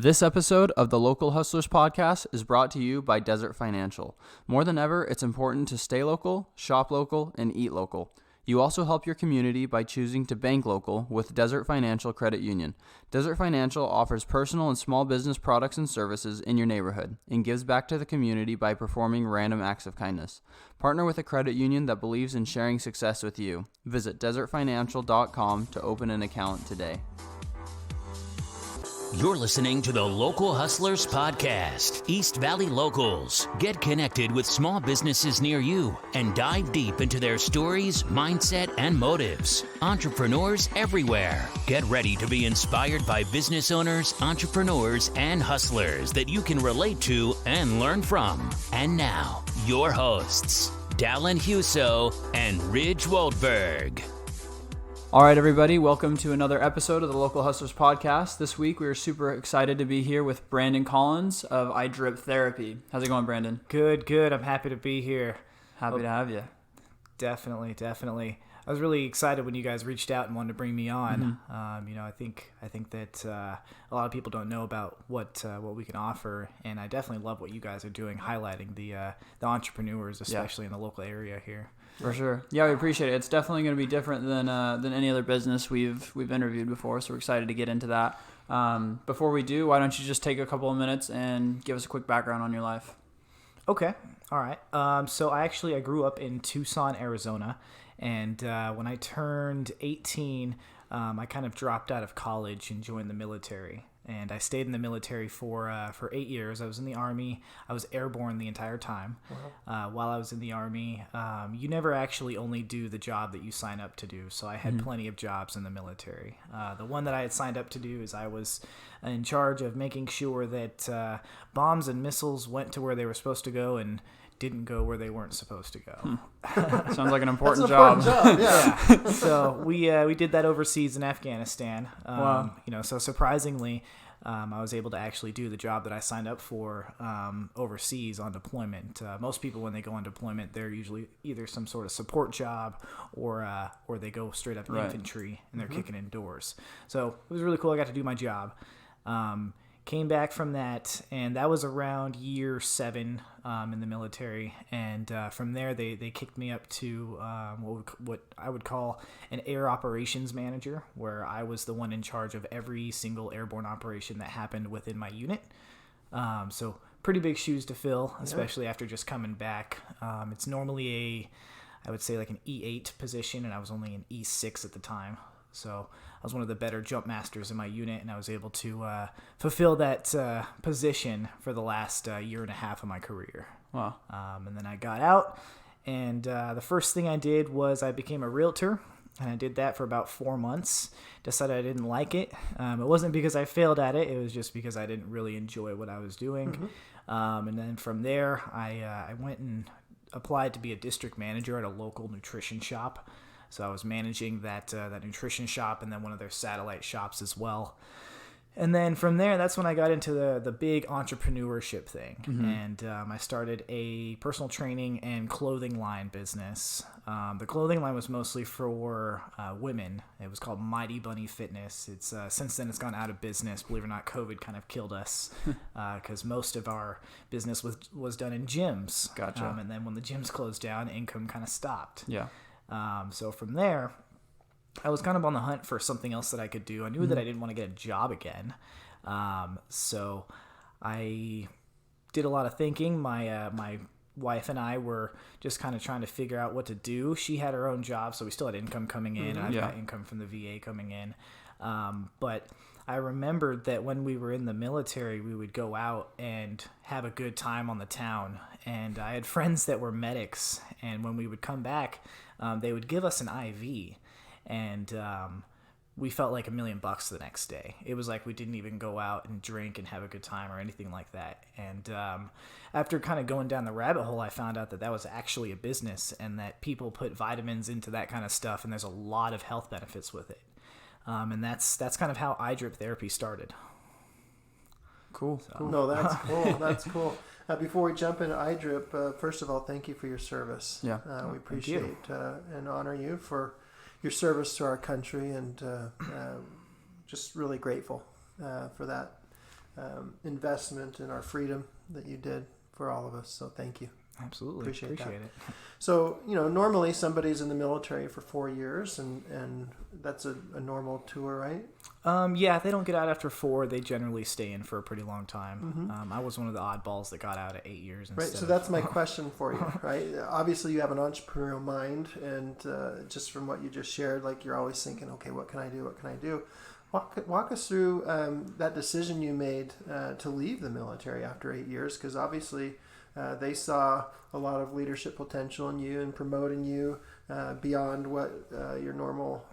This episode of the Local Hustlers podcast is brought to you by Desert Financial. More than ever, it's important to stay local, shop local, and eat local. You also help your community by choosing to bank local with Desert Financial Credit Union. Desert Financial offers personal and small business products and services in your neighborhood and gives back to the community by performing random acts of kindness. Partner with a credit union that believes in sharing success with you. Visit desertfinancial.com to open an account today. You're listening to the Local Hustlers Podcast, East Valley Locals. Get connected with small businesses near you and dive deep into their stories, mindset, and motives. Entrepreneurs everywhere. Get ready to be inspired by business owners, entrepreneurs, and hustlers that you can relate to and learn from. And now, your hosts, Dallin Huso and Ridge Waldberg. All right, everybody, welcome to another episode of the Local Hustlers podcast. This week, we are super excited to be here with Brandon Collins of iDrip Therapy. How's it going, Brandon? Good. I'm happy to be here. Happy to have you. Definitely. I was really excited when you guys reached out and wanted to bring me on. Mm-hmm. I think that a lot of people don't know about what we can offer, and I definitely love what you guys are doing, highlighting the entrepreneurs, especially in the local area here. For sure. Yeah, we appreciate it. It's definitely going to be different than any other business we've interviewed before, so we're excited to get into that. Before we do, why don't you just take a couple of minutes and give us a quick background on your life? Okay. All right. So I grew up in Tucson, Arizona, and when I turned 18, I kind of dropped out of college and joined the military. And I stayed in the military for 8 years. I was in the Army. I was airborne the entire time. Wow. While I was in the Army, you never actually only do the job that you sign up to do. So I had plenty of jobs in the military. The one that I had signed up to do is I was in charge of making sure that bombs and missiles went to where they were supposed to go and didn't go where they weren't supposed to go. Sounds like an important job. Yeah. So we did that overseas in Afghanistan. Wow. So surprisingly, I was able to actually do the job that I signed up for overseas on deployment. Most people, when they go on deployment, they're usually either some sort of support job or they go straight up infantry and they're kicking in doors. So it was really cool. I got to do my job. Came back from that, and that was around year 7 in the military. And from there, they kicked me up to what I would call an air operations manager, where I was the one in charge of every single airborne operation that happened within my unit. So pretty big shoes to fill, especially after just coming back. It's normally I would say like an E8 position, and I was only an E6 at the time. So I was one of the better jump masters in my unit, and I was able to fulfill that position for the last year and a half of my career. Wow. And then I got out, and the first thing I did was I became a realtor, and I did that for about 4 months. Decided I didn't like it. It wasn't because I failed at it. It was just because I didn't really enjoy what I was doing. And then from there, I went and applied to be a district manager at a local nutrition shop. So I was managing that nutrition shop and then one of their satellite shops as well. And then from there, that's when I got into the big entrepreneurship thing. And I started a personal training and clothing line business. The clothing line was mostly for women. It was called Mighty Bunny Fitness. It's since then it's gone out of business. Believe it or not, COVID kind of killed us because most of our business was done in gyms. Gotcha. And then when the gyms closed down, income kind of stopped. Yeah. So from there, I was kind of on the hunt for something else that I could do. I knew that I didn't want to get a job again. So I did a lot of thinking. My wife and I were just kind of trying to figure out what to do. She had her own job, so we still had income coming in. And I've got income from the VA coming in. But I remembered that when we were in the military, we would go out and have a good time on the town. And I had friends that were medics, and when we would come back, they would give us an IV, and we felt like $1 million the next day. It was like we didn't even go out and drink and have a good time or anything like that. And after kind of going down the rabbit hole, I found out that was actually a business and that people put vitamins into that kind of stuff, and there's a lot of health benefits with it. And that's kind of how iDrip Therapy started. Cool. No, that's cool. That's cool. Before we jump into iDrip, first of all, thank you for your service. Yeah. We appreciate and honor you for your service to our country, and just really grateful for that. investment in our freedom that you did for all of us. So thank you. Absolutely. Appreciate it. So, normally somebody's in the military for 4 years, and that's a normal tour, right? Yeah, if they don't get out after 4, they generally stay in for a pretty long time. I was one of the oddballs that got out at 8 years. Right, so that's my question for you, right? Obviously, you have an entrepreneurial mind, and just from what you just shared, like you're always thinking, okay, what can I do? What can I do? Walk us through that decision you made to leave the military after 8 years, because obviously they saw a lot of leadership potential in you and promoting you beyond what your normal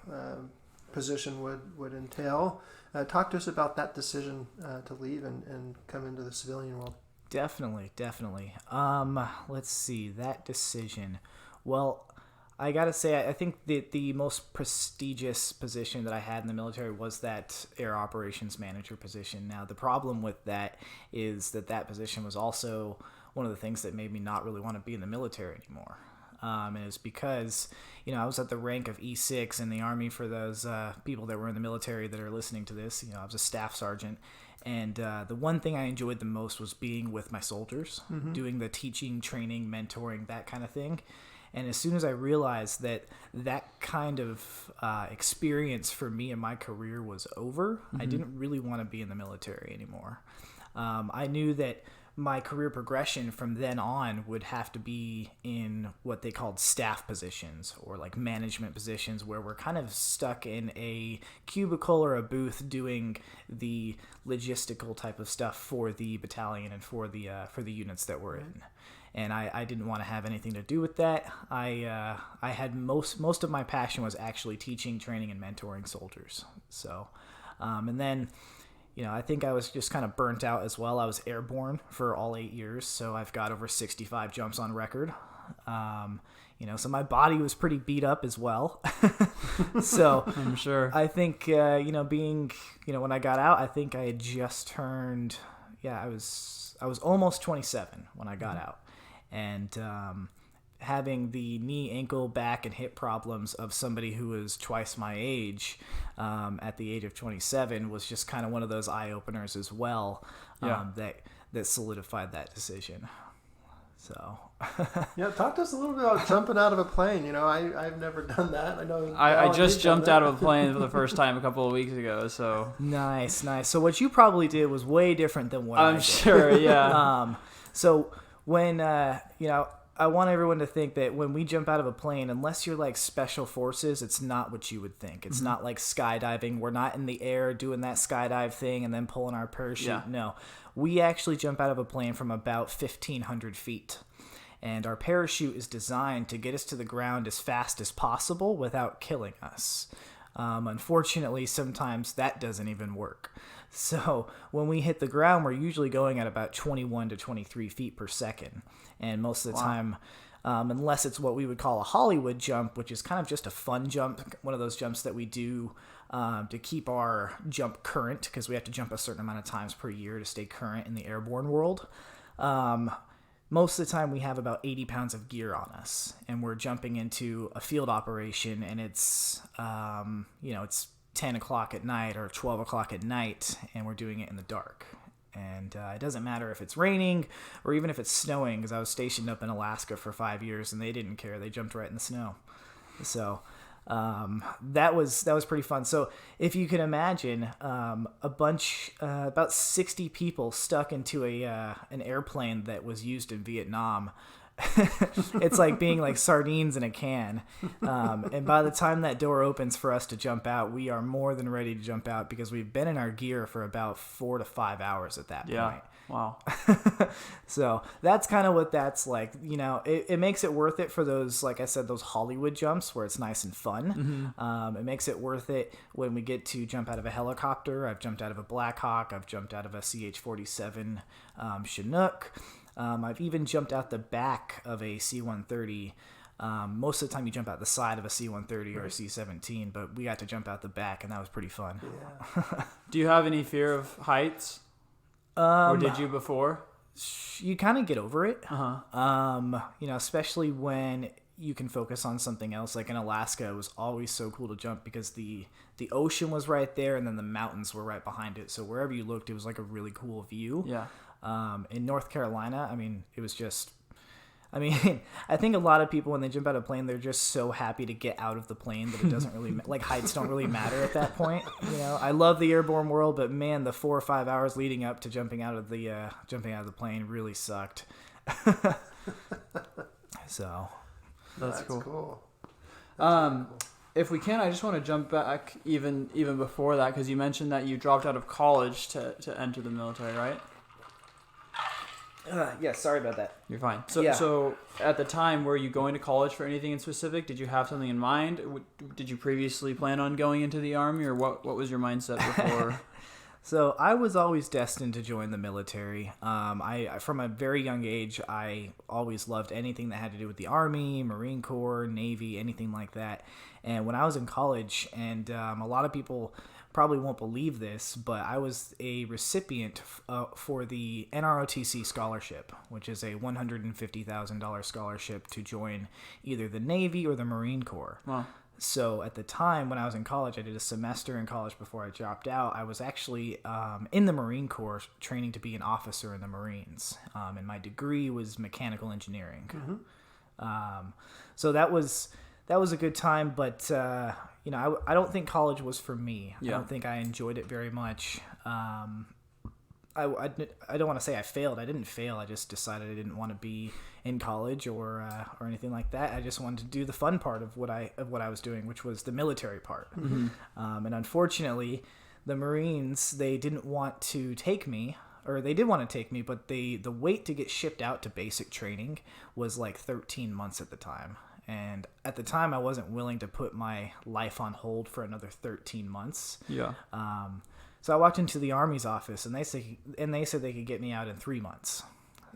position would entail. Talk to us about that decision to leave and come into the civilian world. Definitely. Let's see, that decision. Well, I gotta say, I think that the most prestigious position that I had in the military was that air operations manager position. Now, the problem with that is that position was also one of the things that made me not really want to be in the military anymore. And it was because, I was at the rank of E6 in the Army. For those people that were in the military that are listening to this, I was a staff sergeant. And the one thing I enjoyed the most was being with my soldiers, doing the teaching, training, mentoring, that kind of thing. And as soon as I realized that kind of experience for me in my career was over, I didn't really want to be in the military anymore. I knew that my career progression from then on would have to be in what they called staff positions, or like management positions, where we're kind of stuck in a cubicle or a booth doing the logistical type of stuff for the battalion and for the units that we're in. And I didn't want to have anything to do with that. I had most of my passion was actually teaching, training, and mentoring soldiers. So, and then, I think I was just kind of burnt out as well. I was airborne for all 8 years, so I've got over 65 jumps on record. So my body was pretty beat up as well. So I'm sure. I think, being, when I got out, I think I had just turned, I was almost 27 when I got out. And having the knee, ankle, back, and hip problems of somebody who was twice my age at the age of 27 was just kind of one of those eye-openers as well, that solidified that decision. So yeah, talk to us a little bit about jumping out of a plane. I've never done that. I know I just jumped out of a plane for the first time a couple of weeks ago. So nice. So what you probably did was way different than what I did. I'm sure. Yeah. So when I want everyone to think that when we jump out of a plane, unless you're like special forces, it's not what you would think. It's not like skydiving. We're not in the air doing that skydive thing and then pulling our parachute. Yeah. No, we actually jump out of a plane from about 1,500 feet. And our parachute is designed to get us to the ground as fast as possible without killing us. Unfortunately, sometimes that doesn't even work. So when we hit the ground, we're usually going at about 21 to 23 feet per second. And most of the time, unless it's what we would call a Hollywood jump, which is kind of just a fun jump, one of those jumps that we do to keep our jump current, because we have to jump a certain amount of times per year to stay current in the airborne world. Most of the time we have about 80 pounds of gear on us, and we're jumping into a field operation, and it's, it's 10 o'clock at night or 12 o'clock at night, and we're doing it in the dark. And it doesn't matter if it's raining or even if it's snowing, because I was stationed up in Alaska for 5 years, and they didn't care. They jumped right in the snow. So that was pretty fun. So if you can imagine about 60 people stuck into an airplane that was used in Vietnam, it's like being like sardines in a can. And by the time that door opens for us to jump out, we are more than ready to jump out, because we've been in our gear for about 4 to 5 hours at that point. Wow. So that's kind of what that's like. It makes it worth it for those, like I said, those Hollywood jumps where it's nice and fun. It makes it worth it when we get to jump out of a helicopter. I've jumped out of a Black Hawk. I've jumped out of a CH-47 Chinook. I've even jumped out the back of a C-130. Most of the time you jump out the side of a C-130 or a C-17, but we got to jump out the back, and that was pretty fun. Yeah. Do you have any fear of heights? Or did you before? You kind of get over it. Especially when you can focus on something else. Like in Alaska, it was always so cool to jump because the ocean was right there and then the mountains were right behind it. So wherever you looked, it was like a really cool view. Yeah. In North Carolina, I mean, it was just, I mean, I think a lot of people when they jump out of a plane, they're just so happy to get out of the plane that it doesn't really, like heights don't really matter at that point. You know, I love the airborne world, but man, the 4 or 5 hours leading up to jumping out of the plane really sucked. So. That's cool. Cool. If we can, I just want to jump back even before that, because you mentioned that you dropped out of college to enter the military, right? Yeah, sorry about that. You're fine. Yeah. So at the time, were you going to college for anything in specific? Did you have something in mind? Did you previously plan on going into the Army, or what was your mindset before? So I was always destined to join the military. I from a very young age, I always loved anything that had to do with the Army, Marine Corps, Navy, anything like that. And when I was in college, and a lot of people probably won't believe this, but I was a recipient for the NROTC scholarship, which is a $150,000 scholarship to join either the Navy or the Marine Corps. Wow. So at the time when I was in college, I did a semester in college before I dropped out. I was actually in the Marine Corps training to be an officer in the Marines. And my degree was mechanical engineering. Mm-hmm. So that was a good time, but I don't think college was for me. Yeah. I don't think I enjoyed it very much. I don't want to say I failed. I didn't fail. I just decided I didn't want to be in college or anything like that. I just wanted to do the fun part of what I was doing, which was the military part. Mm-hmm. And unfortunately, the Marines, they didn't want to take me, or they did want to take me, but the wait to get shipped out to basic training was like 13 months at the time. And at the time, I wasn't willing to put my life on hold for another 13 months. Yeah. So I walked into the Army's office, and they said they could get me out in 3 months.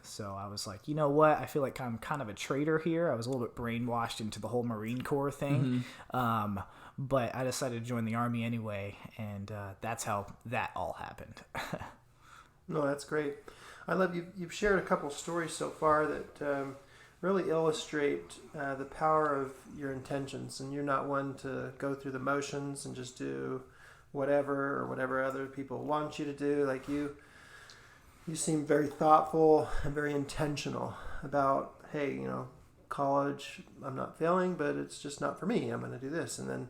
So I was like, you know what? I feel like I'm kind of a traitor here. I was a little bit brainwashed into the whole Marine Corps thing. Mm-hmm. But I decided to join the Army anyway, and that's how that all happened. No, that's great. I love you've shared a couple stories so far that really illustrate the power of your intentions, and you're not one to go through the motions and just do whatever other people want you to do. Like you seem very thoughtful and very intentional about, hey, college, I'm not failing, but it's just not for me. I'm going to do this. And then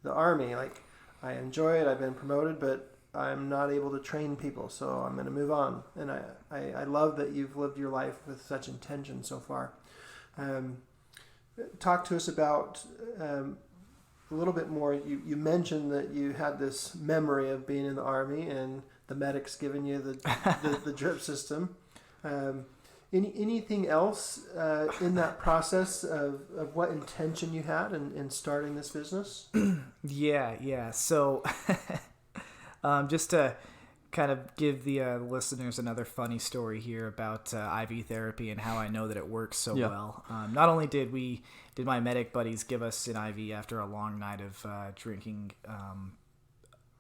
the Army, like, I enjoy it. I've been promoted, but I'm not able to train people, so I'm going to move on. And I love that you've lived your life with such intention so far. Talk to us about a little bit more. You mentioned that you had this memory of being in the Army and the medics giving you the drip system. Anything else in that process of what intention you had in starting this business? Yeah. So just to kind of give the listeners another funny story here about IV therapy and how I know that it works so well. Not only did my medic buddies give us an IV after a long night of drinking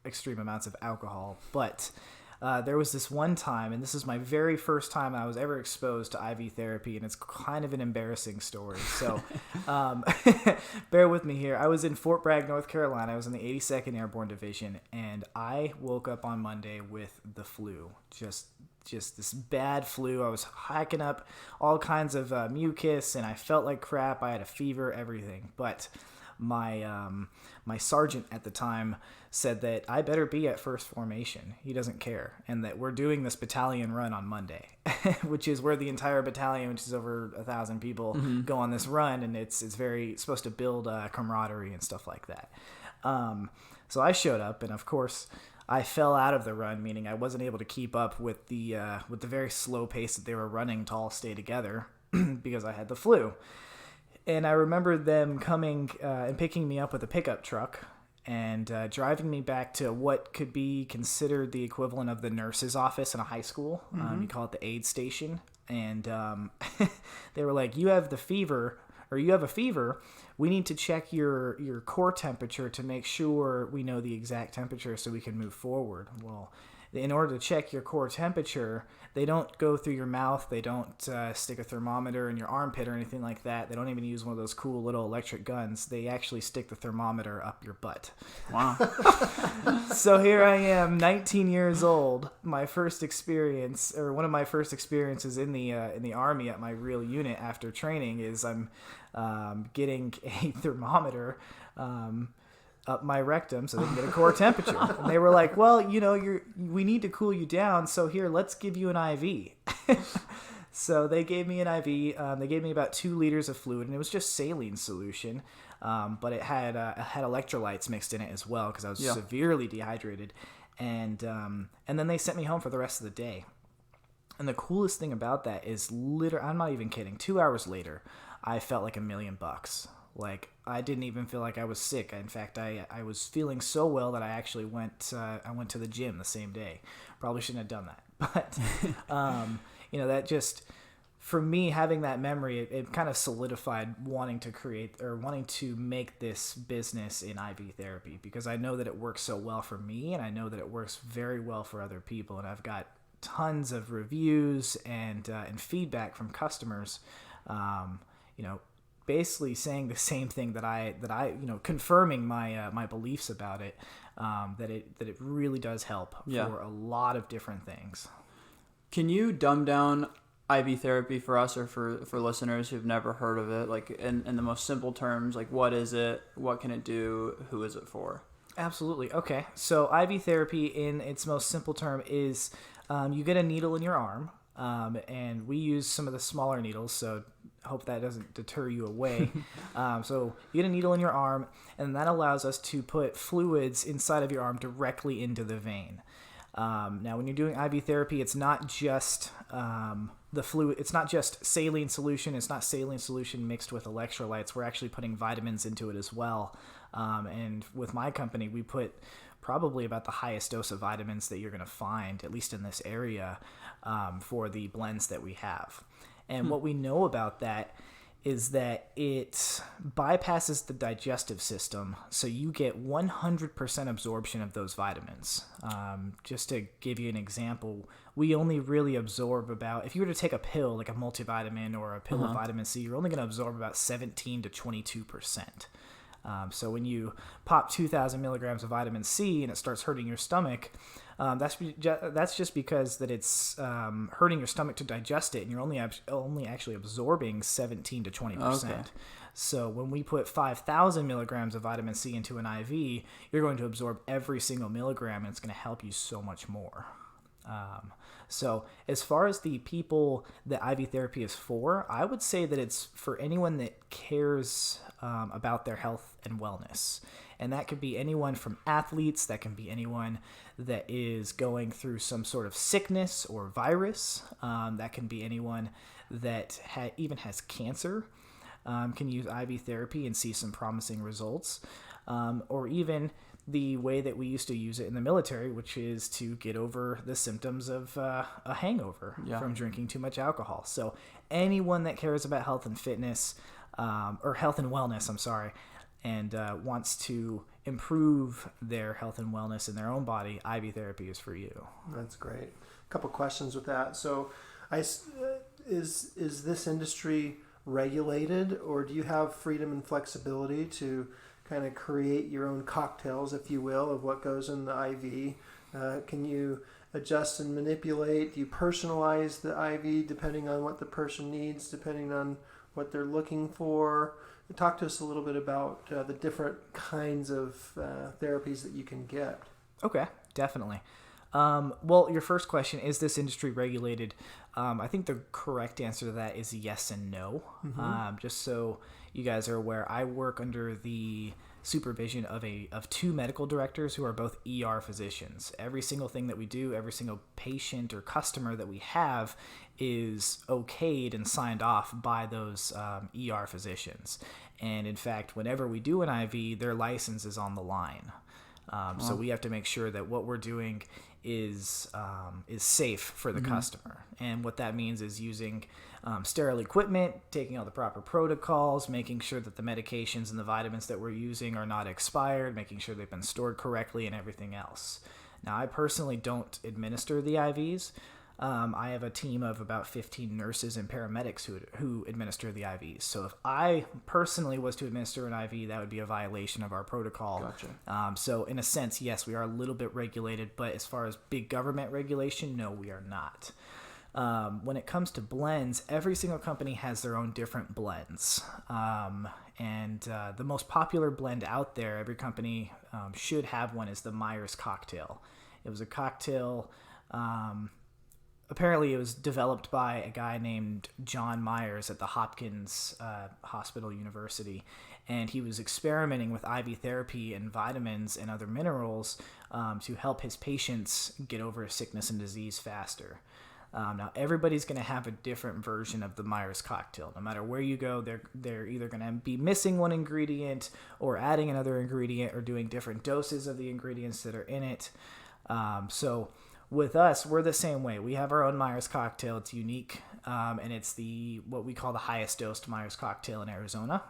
extreme amounts of alcohol, but there was this one time, and this is my very first time I was ever exposed to IV therapy, and it's kind of an embarrassing story. So bear with me here. I was in Fort Bragg, North Carolina. I was in the 82nd Airborne Division, and I woke up on Monday with the flu. Just this bad flu. I was hacking up all kinds of mucus, and I felt like crap. I had a fever, everything. But my sergeant at the time said that I better be at first formation. He doesn't care. And that we're doing this battalion run on Monday, which is where the entire battalion, which is over 1,000 people, go on this run. And it's supposed to build camaraderie and stuff like that. So I showed up, and of course I fell out of the run, meaning I wasn't able to keep up with the very slow pace that they were running to all stay together because I had the flu. And I remember them coming and picking me up with a pickup truck and driving me back to what could be considered the equivalent of the nurse's office in a high school. You call it the aid station. And they were like, you have the fever, or you have a fever. We need to check your core temperature to make sure we know the exact temperature so we can move forward. Well, in order to check your core temperature, they don't go through your mouth. They don't stick a thermometer in your armpit or anything like that. They don't even use one of those cool little electric guns. They actually stick the thermometer up your butt. Wow. So here I am, 19 years old. My first experience, or one of my first experiences in the Army at my real unit after training, is I'm getting a thermometer up my rectum so they can get a core temperature. And they were like, well, we need to cool you down, so here, let's give you an IV. So they gave me an IV. They gave me about 2 liters of fluid, and it was just saline solution, but it had electrolytes mixed in it as well because I was severely dehydrated. And then they sent me home for the rest of the day. And the coolest thing about that is, I'm not even kidding, 2 hours later, I felt like $1,000,000. Like, I didn't even feel like I was sick. In fact, I was feeling so well that I actually went to the gym the same day. Probably shouldn't have done that. But, that just, for me, having that memory, it kind of solidified wanting to make this business in IV therapy, because I know that it works so well for me, and I know that it works very well for other people. And I've got tons of reviews and feedback from customers, basically saying the same thing that I confirming my beliefs about it, that it really does help for a lot of different things. Can you dumb down IV therapy for us, or for listeners who've never heard of it, like in the most simple terms? Like, what is it? What can it do? Who is it for? Absolutely. Okay. So IV therapy in its most simple term is you get a needle in your arm, and we use some of the smaller needles, so hope that doesn't deter you away. So you get a needle in your arm, and that allows us to put fluids inside of your arm directly into the vein. Now, when you're doing IV therapy, it's not just the fluid. It's not just saline solution. It's not saline solution mixed with electrolytes. We're actually putting vitamins into it as well. And with my company, we put probably about the highest dose of vitamins that you're going to find, at least in this area, for the blends that we have. And what we know about that is that it bypasses the digestive system, so you get 100% absorption of those vitamins. Just to give you an example, we only really absorb about, if you were to take a pill, like a multivitamin or a pill of vitamin C, you're only going to absorb about 17 to 22%. So when you pop 2,000 milligrams of vitamin C and it starts hurting your stomach, that's just because that it's hurting your stomach to digest it, and you're only actually absorbing 17 to 20%. Okay. So when we put 5,000 milligrams of vitamin C into an IV, you're going to absorb every single milligram, and it's going to help you so much more. So as far as the people that IV therapy is for, I would say that it's for anyone that cares about their health and wellness. And that could be anyone from athletes, that can be anyone that is going through some sort of sickness or virus. That can be anyone that even has cancer, can use IV therapy and see some promising results. Or even the way that we used to use it in the military, which is to get over the symptoms of a hangover from drinking too much alcohol. So anyone that cares about health and fitness, or health and wellness, and wants to improve their health and wellness in their own body, IV therapy is for you. That's great. A couple questions with that. So is this industry regulated, or do you have freedom and flexibility to kind of create your own cocktails, if you will, of what goes in the IV? Can you adjust and manipulate? Do you personalize the IV depending on what the person needs, depending on what they're looking for? Talk to us a little bit about the different kinds of therapies that you can get. Okay, definitely. Well, your first question, is this industry regulated? I think the correct answer to that is yes and no. Just so you guys are aware, I work under the supervision of 2 medical directors who are both ER physicians. Every single thing that we do, every single patient or customer that we have is okayed and signed off by those ER physicians. And in fact, whenever we do an IV, their license is on the line. So we have to make sure that what we're doing is safe for the customer. And what that means is using sterile equipment, taking all the proper protocols, making sure that the medications and the vitamins that we're using are not expired, making sure they've been stored correctly, and everything else. Now, I personally don't administer the IVs. I have a team of about 15 nurses and paramedics who administer the IVs. So if I personally was to administer an IV, that would be a violation of our protocol. Gotcha. So in a sense, yes, we are a little bit regulated, but as far as big government regulation, no, we are not. When it comes to blends, every single company has their own different blends. The most popular blend out there, every company should have one, is the Myers cocktail. It was a cocktail... Apparently, it was developed by a guy named John Myers at the Hopkins Hospital University, and he was experimenting with IV therapy and vitamins and other minerals to help his patients get over sickness and disease faster. Now, everybody's going to have a different version of the Myers cocktail. No matter where you go, they're either going to be missing one ingredient or adding another ingredient or doing different doses of the ingredients that are in it. With us, we're the same way. We have our own Myers cocktail. It's unique, and it's what we call the highest dosed Myers cocktail in Arizona.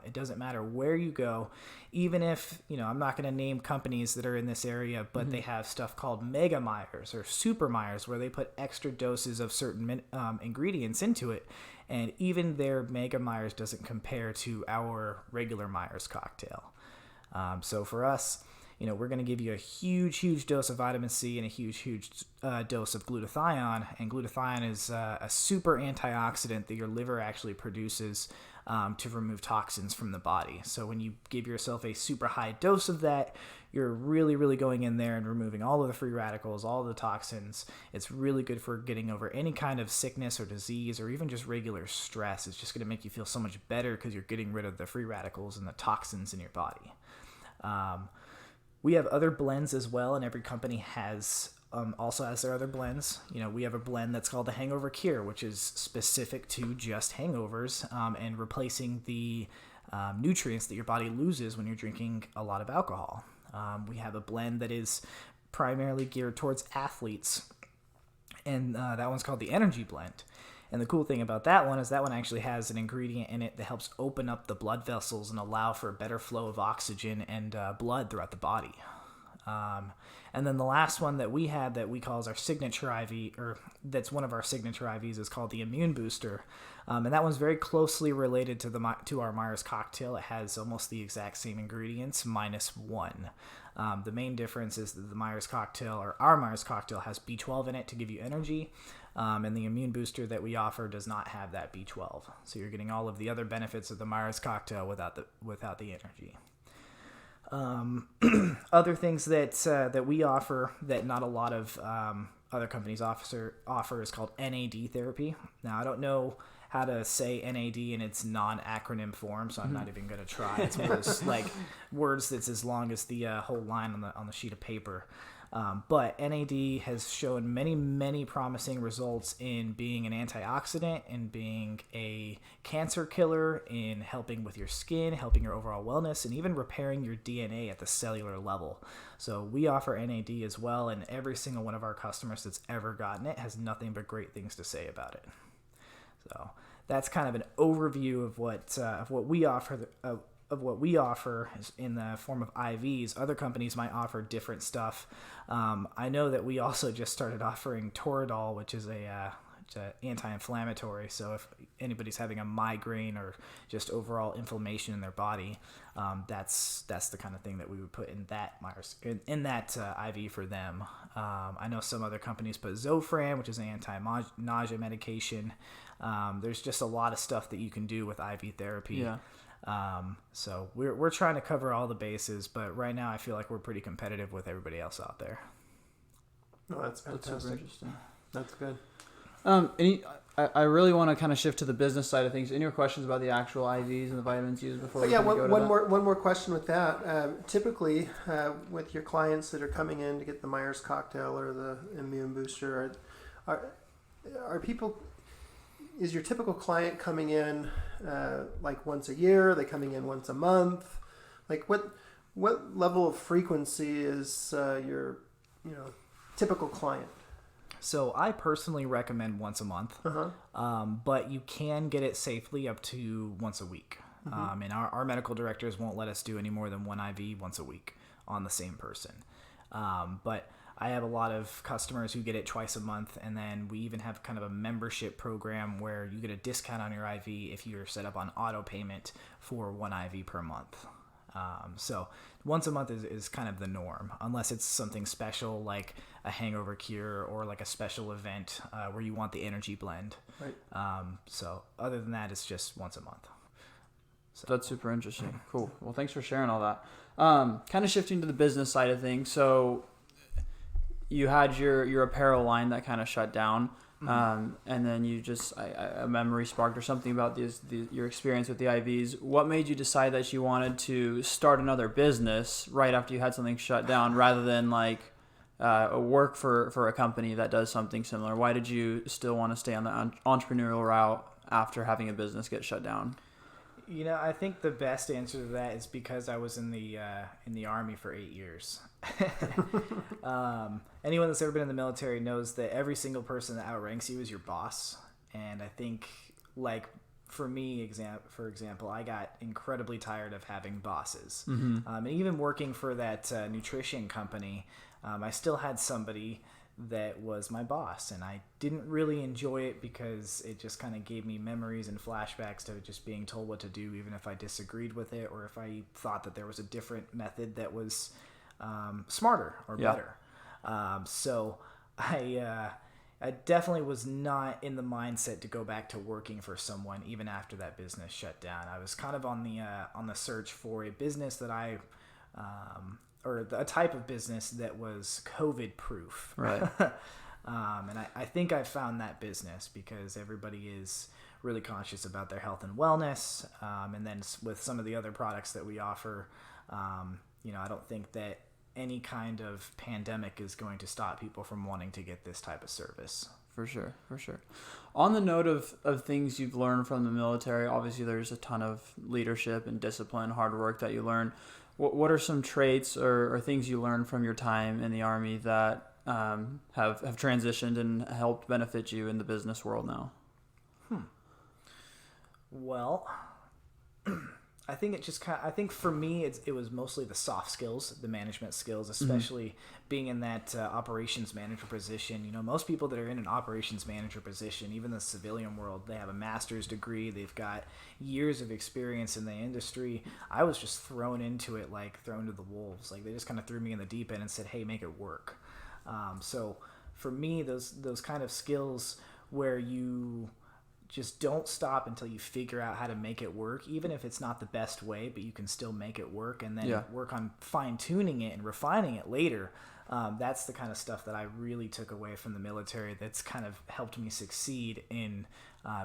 It doesn't matter where you go, even if, I'm not going to name companies that are in this area, but they have stuff called Mega Myers or Super Myers where they put extra doses of certain ingredients into it, and even their Mega Myers doesn't compare to our regular Myers cocktail. So for us, we're going to give you a huge dose of vitamin C and a huge dose of glutathione. And glutathione is a super antioxidant that your liver actually produces to remove toxins from the body. So when you give yourself a super high dose of that, you're really going in there and removing all of the free radicals, all of the toxins. It's really good for getting over any kind of sickness or disease or even just regular stress. It's just going to make you feel so much better because you're getting rid of the free radicals and the toxins in your body. We have other blends as well, and every company also has their other blends. We have a blend that's called the Hangover Cure, which is specific to just hangovers and replacing the nutrients that your body loses when you're drinking a lot of alcohol. We have a blend that is primarily geared towards athletes, and that one's called the Energy Blend. And the cool thing about that one is that one actually has an ingredient in it that helps open up the blood vessels and allow for a better flow of oxygen and blood throughout the body. And then the last one that we had that we call as our signature IV, or that's one of our signature IVs, is called the Immune Booster. And that one's very closely related to our Myers cocktail. It has almost the exact same ingredients minus one. The main difference is that the Myers cocktail, or our Myers cocktail, has B12 in it to give you energy. And the Immune Booster that we offer does not have that B12. So you're getting all of the other benefits of the Myers cocktail without the energy. Other things that we offer that not a lot of other companies offer is called NAD therapy. Now, I don't know how to say NAD in its non-acronym form, so I'm not even going to try. It's one of those words that's as long as the whole line on the sheet of paper. But NAD has shown many promising results in being an antioxidant, in being a cancer killer, in helping with your skin, helping your overall wellness, and even repairing your DNA at the cellular level. So we offer NAD as well, and every single one of our customers that's ever gotten it has nothing but great things to say about it. So that's kind of an overview of what we offer. Of what we offer in the form of IVs. Other companies might offer different stuff. I know that we also just started offering Toradol, which is it's an anti-inflammatory. So if anybody's having a migraine or just overall inflammation in their body, that's the kind of thing that we would put in that IV for them. I know some other companies put Zofran, which is an anti-nausea medication. There's just a lot of stuff that you can do with IV therapy. Yeah. So we're trying to cover all the bases, but right now I feel like we're pretty competitive with everybody else out there. No, that's fantastic. That's super interesting. That's good. I really want to kind of shift to the business side of things. Any more questions about the actual IVs and the vitamins used before we go to that? One more question with that. Typically, with your clients that are coming in to get the Myers cocktail or the Immune Booster, are people? Is your typical client coming in like once a year? Are they coming in once a month? Like what level of frequency is your typical client? So I personally recommend once a month, but you can get it safely up to once a week. And our medical directors won't let us do any more than one IV once a week on the same person. But I have a lot of customers who get it twice a month, and then we even have kind of a membership program where you get a discount on your IV if you're set up on auto payment for 1 IV per month. So once a month is kind of the norm, unless it's something special like a hangover cure or like a special event where you want the energy blend. Right. So other than that, it's just once a month. So that's super interesting. Cool. Well, thanks for sharing all that. Kind of shifting to the business side of things. So you had your apparel line that kind of shut down. And then you just a memory sparked or something about your experience with the IVs. What made you decide that you wanted to start another business right after you had something shut down, rather than like work for a company that does something similar? Why did you still want to stay on the entrepreneurial route after having a business get shut down? I think the best answer to that is because I was in the Army for 8 years. Anyone that's ever been in the military knows that every single person that outranks you is your boss. And I think, like, for me, for example, I got incredibly tired of having bosses. And even working for that nutrition company, I still had somebody that was my boss, and I didn't really enjoy it because it just kind of gave me memories and flashbacks to just being told what to do, even if I disagreed with it or if I thought that there was a different method that was smarter or better. So I definitely was not in the mindset to go back to working for someone even after that business shut down. I was kind of on the search for a business that or a type of business that was COVID proof. Right. And I think I found that business because everybody is really conscious about their health and wellness. And then with some of the other products that we offer, I don't think that any kind of pandemic is going to stop people from wanting to get this type of service. For sure. On the note of things you've learned from the military, obviously there's a ton of leadership and discipline, hard work that you learn. What are some traits or things you learned from your time in the Army that have transitioned and helped benefit you in the business world now? Well, I think I think for me it was mostly the soft skills, the management skills, especially being in that operations manager position. Most people that are in an operations manager position, even the civilian world, they have a master's degree, they've got years of experience in the industry. I was just thrown into it, like thrown to the wolves. Like they just kind of threw me in the deep end and said, "Hey, make it work." So for me, those kind of skills where you just don't stop until you figure out how to make it work, even if it's not the best way, but you can still make it work, and then work on fine-tuning it and refining it later. That's the kind of stuff that I really took away from the military that's kind of helped me succeed in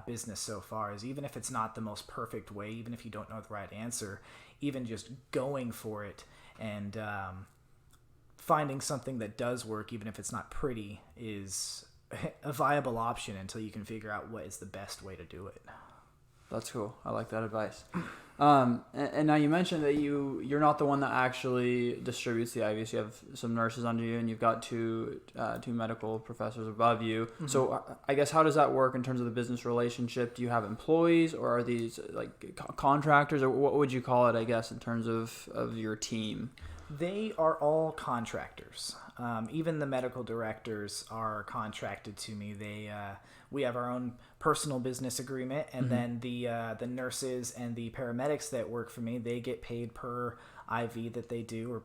business so far, is even if it's not the most perfect way, even if you don't know the right answer, even just going for it and finding something that does work, even if it's not pretty, is a viable option until you can figure out what is the best way to do it. That's cool. I like that advice. And now you mentioned that you're not the one that actually distributes the IVs. You have some nurses under you, and you've got two medical professors above you. So I guess how does that work in terms of the business relationship? Do you have employees, or are these like contractors, or what would you call it, I guess, in terms of your team? They are all contractors. Even the medical directors are contracted to me. We have our own personal business agreement, and then the nurses and the paramedics that work for me, they get paid per IV that they do, or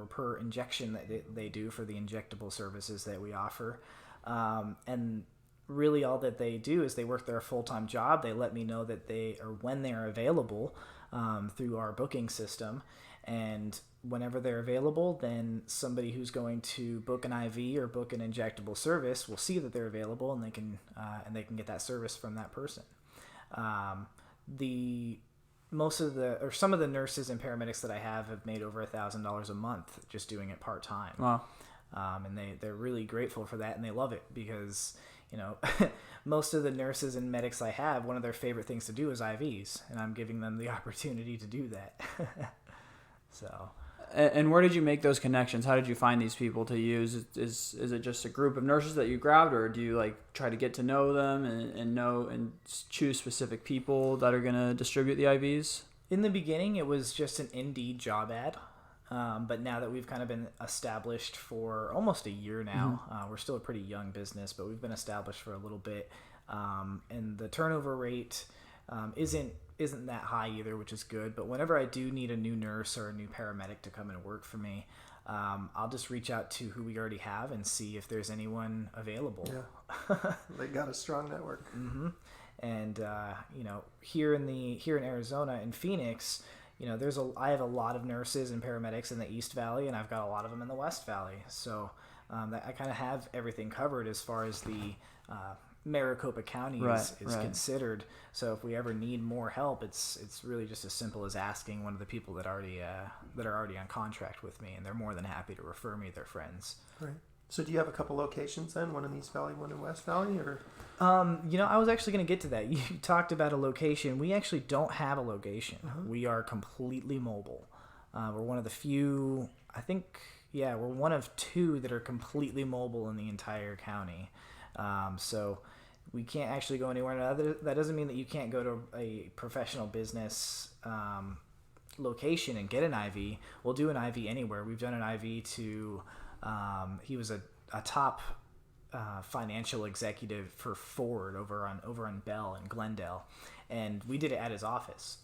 per injection that they do for the injectable services that we offer. And really all that they do is they work their full-time job. They let me know that when they are available through our booking system, and whenever they're available, then somebody who's going to book an IV or book an injectable service will see that they're available, and they can get that service from that person. Some of the nurses and paramedics that I have made over $1,000 a month just doing it part time. Wow. And they're really grateful for that, and they love it because most of the nurses and medics I have, one of their favorite things to do is IVs, and I'm giving them the opportunity to do that. So. And where did you make those connections? How did you find these people to use? Is it just a group of nurses that you grabbed, or do you like try to get to know them and choose specific people that are going to distribute the IVs? In the beginning, it was just an Indeed job ad. But now that we've kind of been established for almost a year now, we're still a pretty young business, but we've been established for a little bit. And the turnover rate isn't that high either, which is good. But whenever I do need a new nurse or a new paramedic to come and work for me, I'll just reach out to who we already have and see if there's anyone available. Yeah. They got a strong network. And here in Arizona, in Phoenix, I have a lot of nurses and paramedics in the East Valley, and I've got a lot of them in the West Valley. So I kind of have everything covered as far as the Maricopa County is considered. So if we ever need more help, it's really just as simple as asking one of the people that are already on contract with me, and they're more than happy to refer me their friends. Right. So do you have a couple locations then? One in East Valley, one in West Valley, or? I was actually going to get to that. You talked about a location. We actually don't have a location. We are completely mobile. We're one of the few, we're one of two that are completely mobile in the entire county. So we can't actually go anywhere. That doesn't mean that you can't go to a professional business location and get an IV. We'll do an IV anywhere. We've done an IV to, he was a top financial executive for Ford over on Bell in Glendale, and we did it at his office.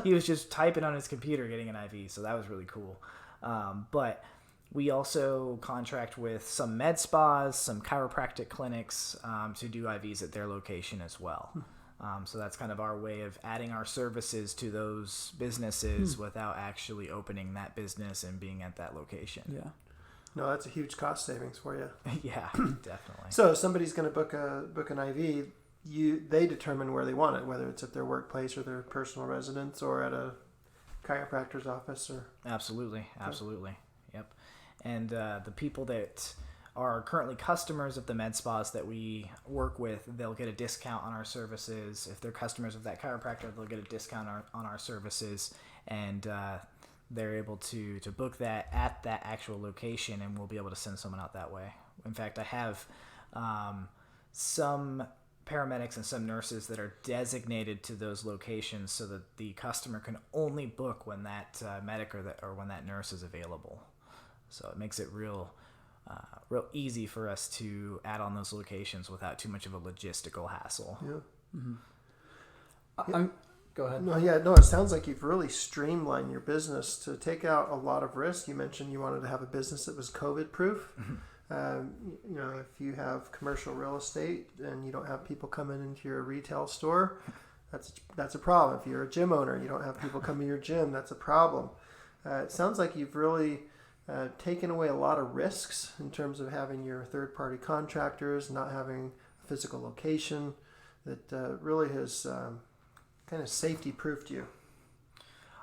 He was just typing on his computer getting an IV, so that was really cool. But we also contract with some med spas, some chiropractic clinics to do IVs at their location as well. So that's kind of our way of adding our services to those businesses without actually opening that business and being at that location. Yeah. No, that's a huge cost savings for you. Yeah, definitely. So if somebody's going to book an IV, they determine where they want it, whether it's at their workplace or their personal residence or at a chiropractor's office or. Absolutely. Yep. And the people that are currently customers of the med spas that we work with, they'll get a discount on our services. If they're customers of that chiropractor, they'll get a discount on our services, and they're able to book that at that actual location, and we'll be able to send someone out that way. In fact, I have some paramedics and some nurses that are designated to those locations so that the customer can only book when that medic or when that nurse is available. So it makes it real easy for us to add on those locations without too much of a logistical hassle. Yeah. Mm-hmm. Go ahead. No, it sounds like you've really streamlined your business to take out a lot of risk. You mentioned you wanted to have a business that was COVID proof. If you have commercial real estate and you don't have people coming into your retail store, that's a problem. If you're a gym owner, you don't have people come to your gym, that's a problem. It sounds like you've really taken away a lot of risks in terms of having your third-party contractors, not having a physical location. That really has kind of safety-proofed you.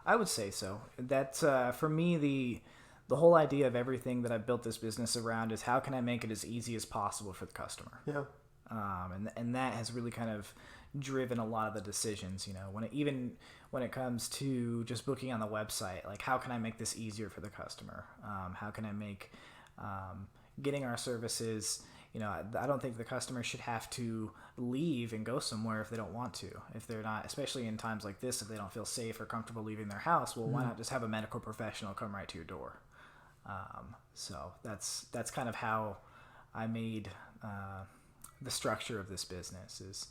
I would say so. That's for me the whole idea of everything that I've built this business around is how can I make it as easy as possible for the customer. Yeah. And that has really kind of driven a lot of the decisions. When it comes to just booking on the website, like how can I make this easier for the customer? How can I make getting our services? I don't think the customer should have to leave and go somewhere if they don't want to. If they're not, especially in times like this, if they don't feel safe or comfortable leaving their house, well, why not just have a medical professional come right to your door? So that's kind of how I made the structure of this business is,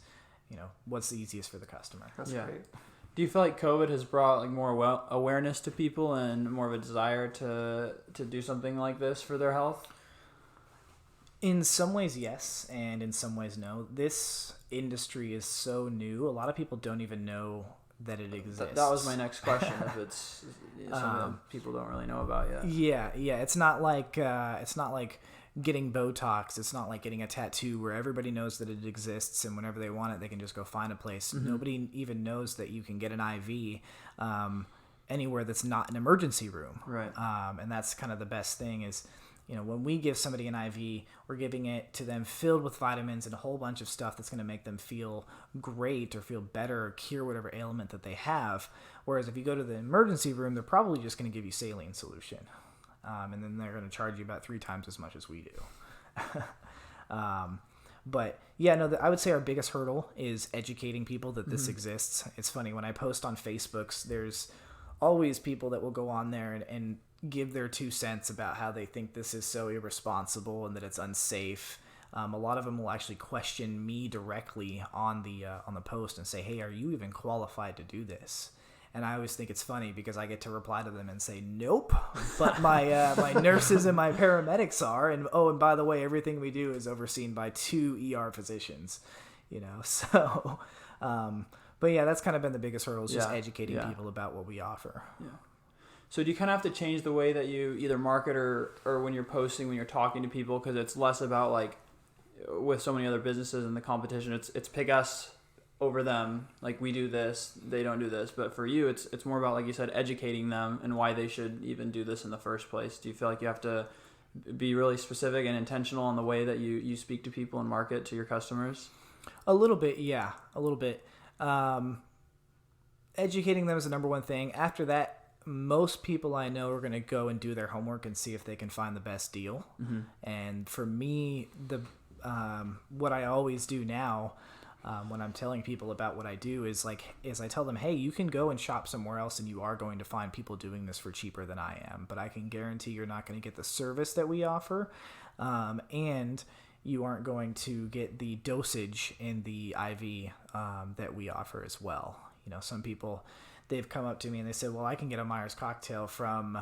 what's the easiest for the customer. That's great. Do you feel like COVID has brought more awareness to people and more of a desire to do something like this for their health? In some ways, yes, and in some ways, no. This industry is so new. A lot of people don't even know that it exists. That was my next question. If it's something that people don't really know about yet. Yeah. It's not like getting Botox. It's not like getting a tattoo where everybody knows that it exists, and whenever they want it, they can just go find a place. Mm-hmm. Nobody even knows that you can get an IV anywhere that's not an emergency room. Right. And that's kind of the best thing is. When we give somebody an IV, we're giving it to them filled with vitamins and a whole bunch of stuff that's going to make them feel great or feel better or cure whatever ailment that they have. Whereas if you go to the emergency room, they're probably just going to give you saline solution. And then they're going to charge you about 3 times as much as we do. But yeah, no, I would say our biggest hurdle is educating people that this exists. It's funny, when I post on Facebooks, there's always people that will go on there and give their 2 cents about how they think this is so irresponsible and that it's unsafe. A lot of them will actually question me directly on the post and say, hey, are you even qualified to do this? And I always think it's funny because I get to reply to them and say, nope, but my my nurses and my paramedics are. And by the way, everything we do is overseen by 2 ER physicians, so, but yeah, that's kind of been the biggest hurdle, is just educating people about what we offer. Yeah. So do you kind of have to change the way that you either market or when you're posting, when you're talking to people, because it's less about like with so many other businesses and the competition, it's pick us over them, like we do this, they don't do this. But for you, it's more about, like you said, educating them and why they should even do this in the first place. Do you feel like you have to be really specific and intentional in the way that you speak to people and market to your customers? A little bit, yeah, a little bit. Educating them is the number one thing. After that, most people I know are going to go and do their homework and see if they can find the best deal. Mm-hmm. And for me, what I always do now, when I'm telling people about what I do is I tell them, hey, you can go and shop somewhere else and you are going to find people doing this for cheaper than I am, but I can guarantee you're not going to get the service that we offer, and you aren't going to get the dosage in the IV that we offer as well. Some people, they've come up to me and they said, well, I can get a Myers cocktail from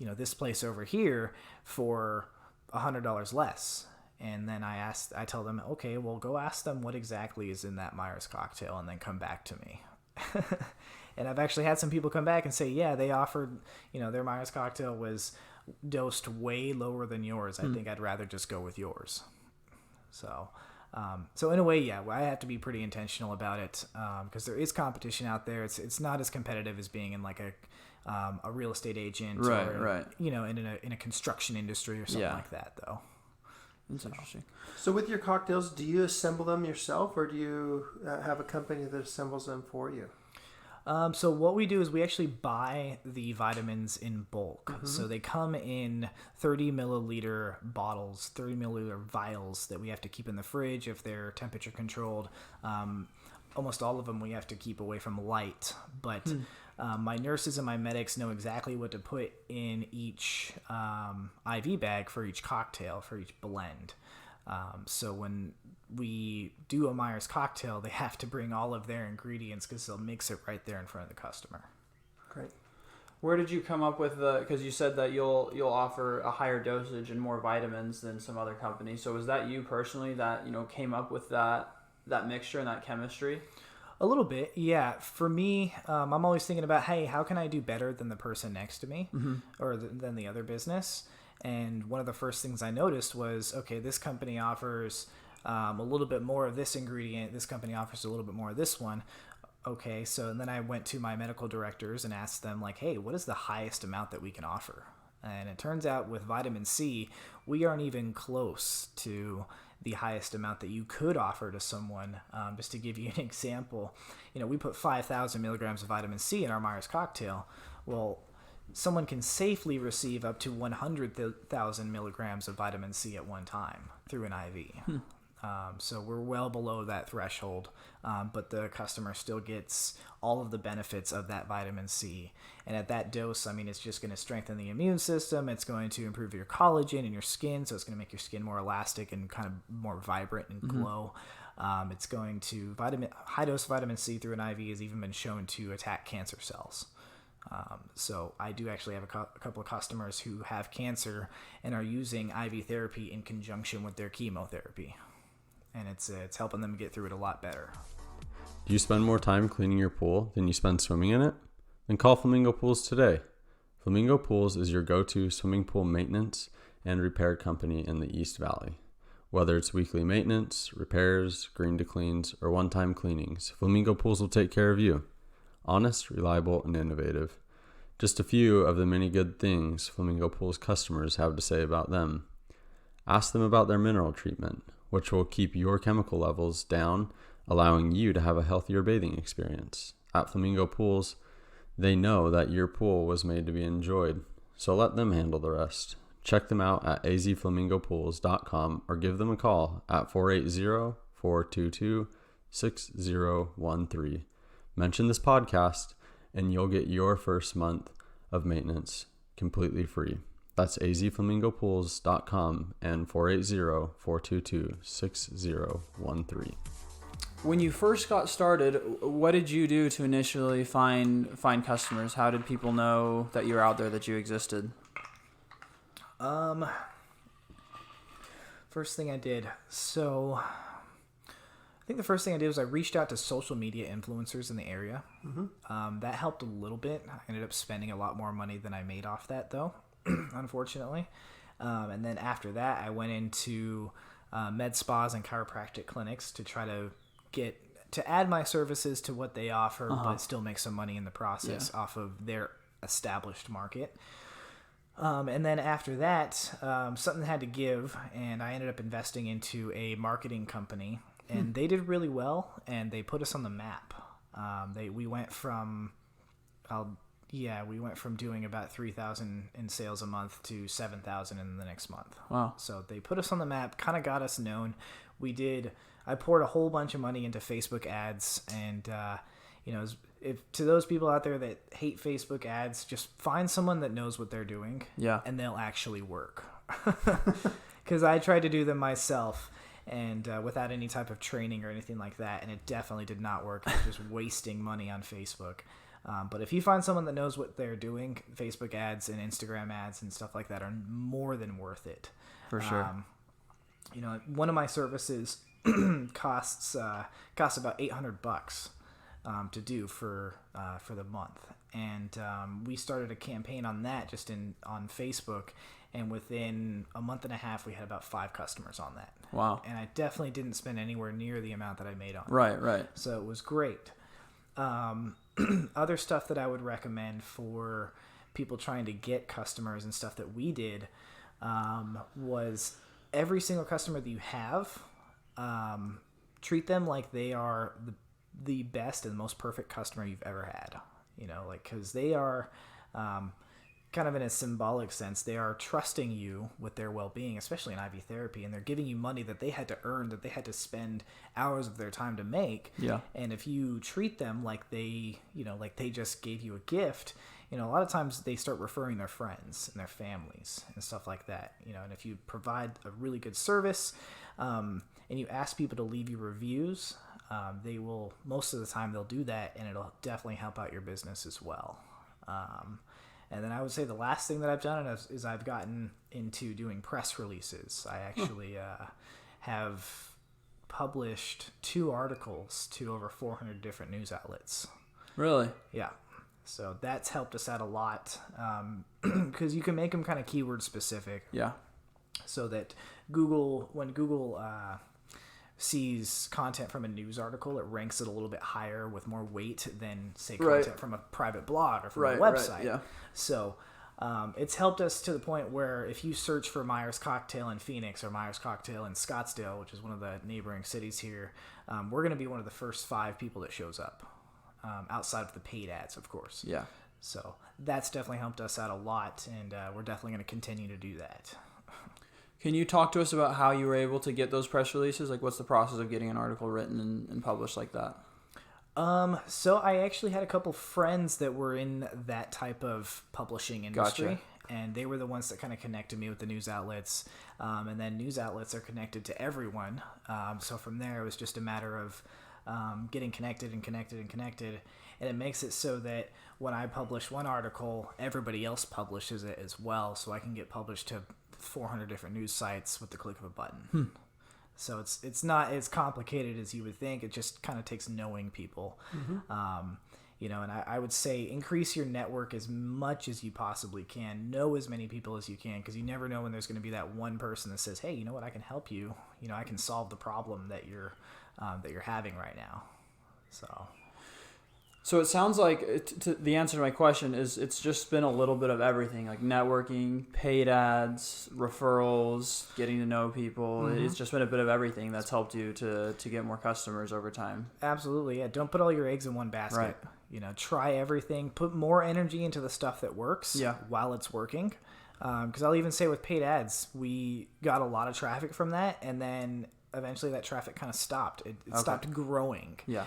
this place over here for $100 less. And then I tell them, okay, well, go ask them what exactly is in that Myers cocktail and then come back to me. And I've actually had some people come back and say, yeah, they offered, their Myers cocktail was dosed way lower than yours. I think I'd rather just go with yours. So in a way, yeah, I have to be pretty intentional about it, because there is competition out there. It's not as competitive as being in like a real estate agent, right. In a construction industry or something like that, though. That's interesting. So with your cocktails, do you assemble them yourself, or do you have a company that assembles them for you? So what we do is we actually buy the vitamins in bulk. Mm-hmm. So they come in 30 milliliter bottles, 30 milliliter vials that we have to keep in the fridge if they're temperature controlled. Almost all of them we have to keep away from light, but my nurses and my medics know exactly what to put in each IV bag for each cocktail, for each blend. So when we do a Myers cocktail, they have to bring all of their ingredients because they'll mix it right there in front of the customer. Great. Where did you come up with because you said that you'll offer a higher dosage and more vitamins than some other companies. So was that you personally that, came up with that mixture and that chemistry? A little bit, yeah. For me, I'm always thinking about, hey, how can I do better than the person next to me, or than the other business? And one of the first things I noticed was, okay, this company offers a little bit more of this ingredient. This company offers a little bit more of this one. Okay, so then I went to my medical directors and asked them, like, hey, what is the highest amount that we can offer? And it turns out with vitamin C, we aren't even close to the highest amount that you could offer to someone. Just to give you an example, we put 5,000 milligrams of vitamin C in our Myers cocktail. Well, someone can safely receive up to 100,000 milligrams of vitamin C at one time through an IV. So we're well below that threshold, but the customer still gets all of the benefits of that vitamin C. And at that dose, it's just going to strengthen the immune system. It's going to improve your collagen in your skin, so it's going to make your skin more elastic and kind of more vibrant and glow. It's going to high dose vitamin C through an IV has even been shown to attack cancer cells. So I do actually have a couple of customers who have cancer and are using IV therapy in conjunction with their chemotherapy. And it's helping them get through it a lot better. Do you spend more time cleaning your pool than you spend swimming in it? Then call Flamingo Pools today. Flamingo Pools is your go-to swimming pool maintenance and repair company in the East Valley. Whether it's weekly maintenance, repairs, green to cleans, or one-time cleanings, Flamingo Pools will take care of you. Honest, reliable, and innovative. Just a few of the many good things Flamingo Pools customers have to say about them. Ask them about their mineral treatment, which will keep your chemical levels down, allowing you to have a healthier bathing experience. At Flamingo Pools, they know that your pool was made to be enjoyed, so let them handle the rest. Check them out at azflamingopools.com or give them a call at 480-422-6013. Mention this podcast, and you'll get your first month of maintenance completely free. That's azflamingopools.com and 480-422-6013. When you first got started, what did you do to initially find customers? How did people know that you were out there, that you existed? First thing I did. So I think the first thing I did was I reached out to social media influencers in the area. That helped a little bit. I ended up spending a lot more money than I made off that, though, unfortunately. And then after that, I went into med spas and chiropractic clinics to try to add my services to what they offer, but still make some money in the process off of their established market. And then after that, something had to give, and I ended up investing into a marketing company, and they did really well, and they put us on the map. We went from doing about 3,000 in sales a month to 7,000 in the next month. Wow. So they put us on the map, kind of got us known. I poured a whole bunch of money into Facebook ads, and if to those people out there that hate Facebook ads, just find someone that knows what they're doing, and they'll actually work. Because I tried to do them myself, and without any type of training or anything like that, and it definitely did not work. I was just wasting money on Facebook. But if you find someone that knows what they're doing, Facebook ads and Instagram ads and stuff like that are more than worth it. For sure. One of my services costs about $800 to do for the month, and we started a campaign on that just on Facebook, and within a month and a half we had about 5 customers on that. Wow. And I definitely didn't spend anywhere near the amount that I made on it. Right. So it was great. Other stuff that I would recommend for people trying to get customers and stuff that we did was every single customer that you have, treat them like they are the best and most perfect customer you've ever had. Because they are kind of in a symbolic sense, they are trusting you with their well-being, especially in IV therapy, and they're giving you money that they had to earn, that they had to spend hours of their time to make. Yeah. And if you treat them like they just gave you a gift, a lot of times they start referring their friends and their families and stuff like that. And if you provide a really good service, and you ask people to leave you reviews, they will, most of the time they'll do that, and it'll definitely help out your business as well. And then I would say the last thing that I've done is I've gotten into doing press releases. I actually have published 2 articles to over 400 different news outlets. Really? Yeah. So that's helped us out a lot, because you can make them kind of keyword specific. Yeah. So that when Google sees content from a news article, it ranks it a little bit higher with more weight than, say, content from a private blog or from a website. Right, yeah. So it's helped us to the point where if you search for Myers Cocktail in Phoenix or Myers Cocktail in Scottsdale, which is one of the neighboring cities here, we're going to be one of the first 5 people that shows up, outside of the paid ads, of course. Yeah. So that's definitely helped us out a lot, and we're definitely going to continue to do that. Can you talk to us about how you were able to get those press releases? Like, what's the process of getting an article written and published like that? So I actually had a couple friends that were in that type of publishing industry. Gotcha. And they were the ones that kind of connected me with the news outlets. And then news outlets are connected to everyone. So from there, it was just a matter of getting connected. And it makes it so that when I publish one article, everybody else publishes it as well. So I can get published to 400 different news sites with the click of a button. So it's not as complicated as you would think. It just kind of takes knowing people. And I would say increase your network as much as you possibly can. Know as many people as you can, because you never know when there's going to be that one person that says, hey, you know what, I can help you. I can solve the problem that you're having right now. So it sounds like the answer to my question is it's just been a little bit of everything, like networking, paid ads, referrals, getting to know people. It's just been a bit of everything that's helped you to get more customers over time. Absolutely, yeah. Don't put all your eggs in one basket. Right. Try everything. Put more energy into the stuff that works while it's working. Because I'll even say with paid ads, we got a lot of traffic from that, and then eventually that traffic kind of stopped. It stopped growing. Yeah.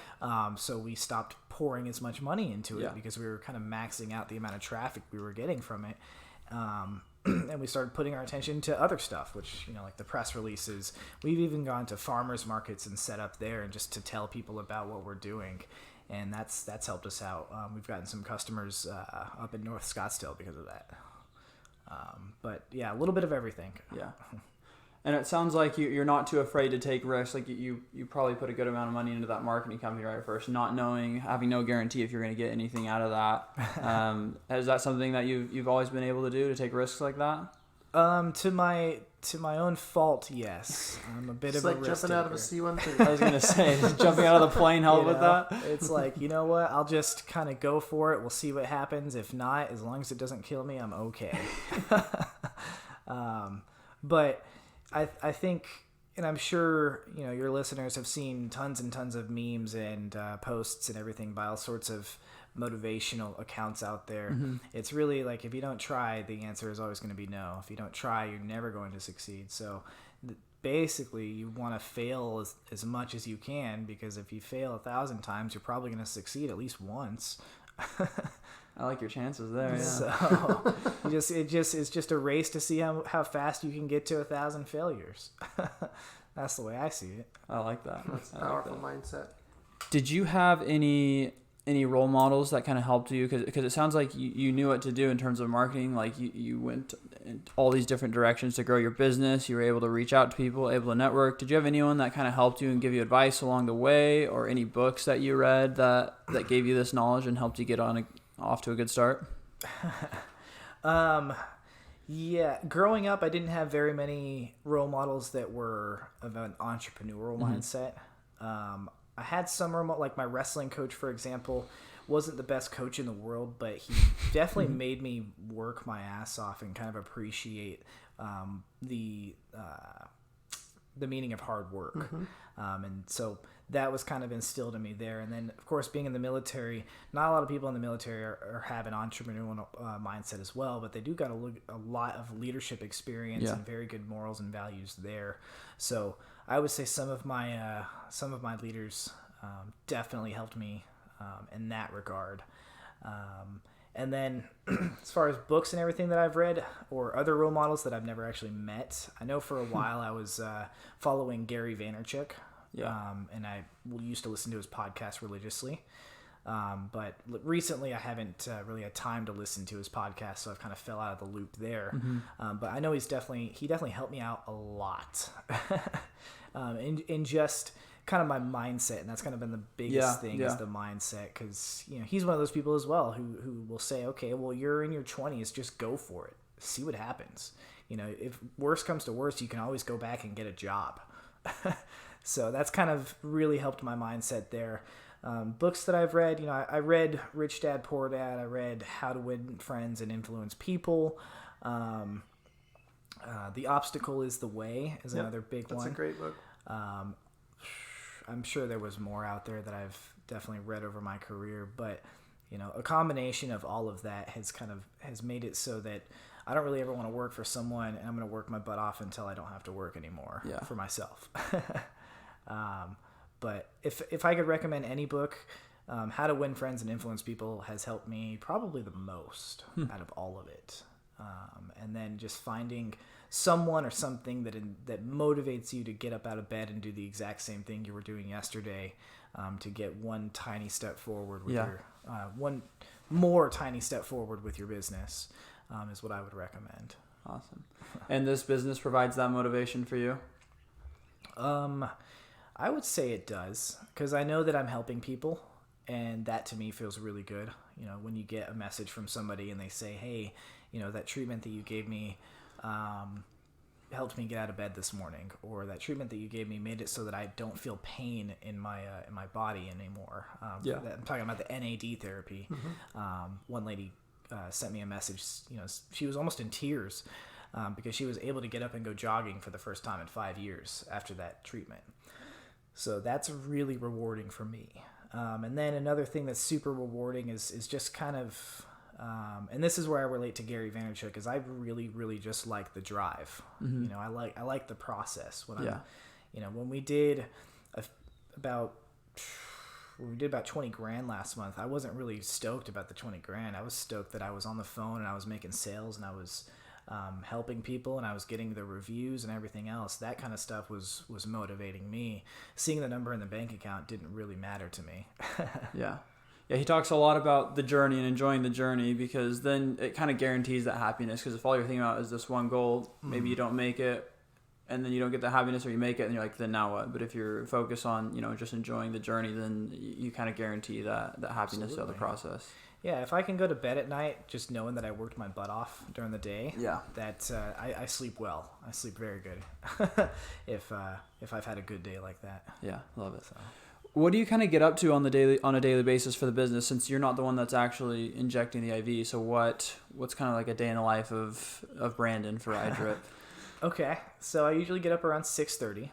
So we stopped pouring as much money into it Yeah. because we were kind of maxing out the amount of traffic we were getting from it. And we started putting our attention to other stuff, which, like the press releases. We've even gone to farmers markets and set up there and just to tell people about what we're doing. And that's helped us out. We've gotten some customers up in North Scottsdale because of that. But yeah, a little bit of everything. Yeah. And it sounds like you're not too afraid to take risks. Like you probably put a good amount of money into that marketing company right at first, not knowing, having no guarantee if you're going to get anything out of that. Is that something that you've always been able to do, to take risks like that? To my own fault, yes. I'm a bit It's of like a risk jumping out of a taker. C-130. I was going to say, does jumping out of the plane help with that? It's like, you know what? I'll just kind of go for it. We'll see what happens. If not, as long as it doesn't kill me, I'm okay. But I think, and I'm sure, your listeners have seen tons and tons of memes and posts and everything by all sorts of motivational accounts out there. Mm-hmm. It's really like, if you don't try, the answer is always going to be no. If you don't try, you're never going to succeed. So basically, you want to fail as much as you can, because if you fail 1,000 times, you're probably going to succeed at least once. I like your chances there. Yeah. So it's just a race to see how fast you can get to 1,000 failures. That's the way I see it. I like that. That's a I like powerful that. mindset. Did you have any role models that kind of helped you? Because it sounds like you knew what to do in terms of marketing. Like you went in all these different directions to grow your business. You were able to reach out to people, able to network. Did you have anyone that kind of helped you and give you advice along the way, or any books that you read that gave you this knowledge and helped you get off to a good start? Yeah, growing up, I didn't have very many role models that were of an entrepreneurial mindset. I had some like my wrestling coach, for example, wasn't the best coach in the world, but he definitely made me work my ass off and kind of appreciate the meaning of hard work. And so that was kind of instilled in me there. And then, of course, being in the military, not a lot of people in the military have an entrepreneurial mindset as well, but they do got a lot of leadership experience and very good morals and values there. So I would say some of my leaders definitely helped me in that regard. And then as far as books and everything that I've read, or other role models that I've never actually met, I know for a while I was following Gary Vaynerchuk. And I used to listen to his podcast religiously. But recently I haven't really had time to listen to his podcast, so I've kind of fell out of the loop there. But I know he definitely helped me out a lot in just kind of my mindset, and that's kind of been the biggest thing is the mindset, because he's one of those people as well who will say, okay, well, you're in your 20s, just go for it, see what happens. If worse comes to worse, you can always go back and get a job. So that's kind of really helped my mindset there. Books that I've read, I read Rich Dad, Poor Dad. I read How to Win Friends and Influence People. The Obstacle is the Way is another big one. That's a great book. I'm sure there was more out there that I've definitely read over my career, but a combination of all of that has made it so that I don't really ever want to work for someone, and I'm going to work my butt off until I don't have to work anymore for myself. But if I could recommend any book, How to Win Friends and Influence People has helped me probably the most out of all of it. And then just finding someone or something that motivates you to get up out of bed and do the exact same thing you were doing yesterday, to get one tiny step forward with one more tiny step forward with your business, is what I would recommend. Awesome. And this business provides that motivation for you? I would say it does, because I know that I'm helping people, and that to me feels really good. When you get a message from somebody and they say, hey, that treatment that you gave me helped me get out of bed this morning, or that treatment that you gave me made it so that I don't feel pain in my body anymore. I'm talking about the NAD therapy. One lady sent me a message. She was almost in tears because she was able to get up and go jogging for the first time in 5 years after that treatment. So that's really rewarding for me. And then another thing that's super rewarding is just kind of, and this is where I relate to Gary Vaynerchuk, is I really, really just like the drive. I like the process when When we did about 20 grand last month, I wasn't really stoked about the 20 grand. I was stoked that I was on the phone and I was making sales and I was helping people and I was getting the reviews and everything else. That kind of stuff was motivating me. Seeing the number in the bank account didn't really matter to me. Yeah. Yeah, he talks a lot about the journey and enjoying the journey, because then it kind of guarantees that happiness. Because if all you're thinking about is this one goal, maybe you don't make it, and then you don't get the happiness, or you make it and you're like, then now what? But if you're focused on, just enjoying the journey, then you kind of guarantee that happiness throughout the process. Yeah, if I can go to bed at night just knowing that I worked my butt off during the day, that I sleep well. I sleep very good if I've had a good day like that. Yeah, love it. So. What do you kind of get up to on a daily basis for the business, since you're not the one that's actually injecting the IV? So what's kind of like a day in the life of Brandon for iDrip? Okay, so I usually get up around 6:30.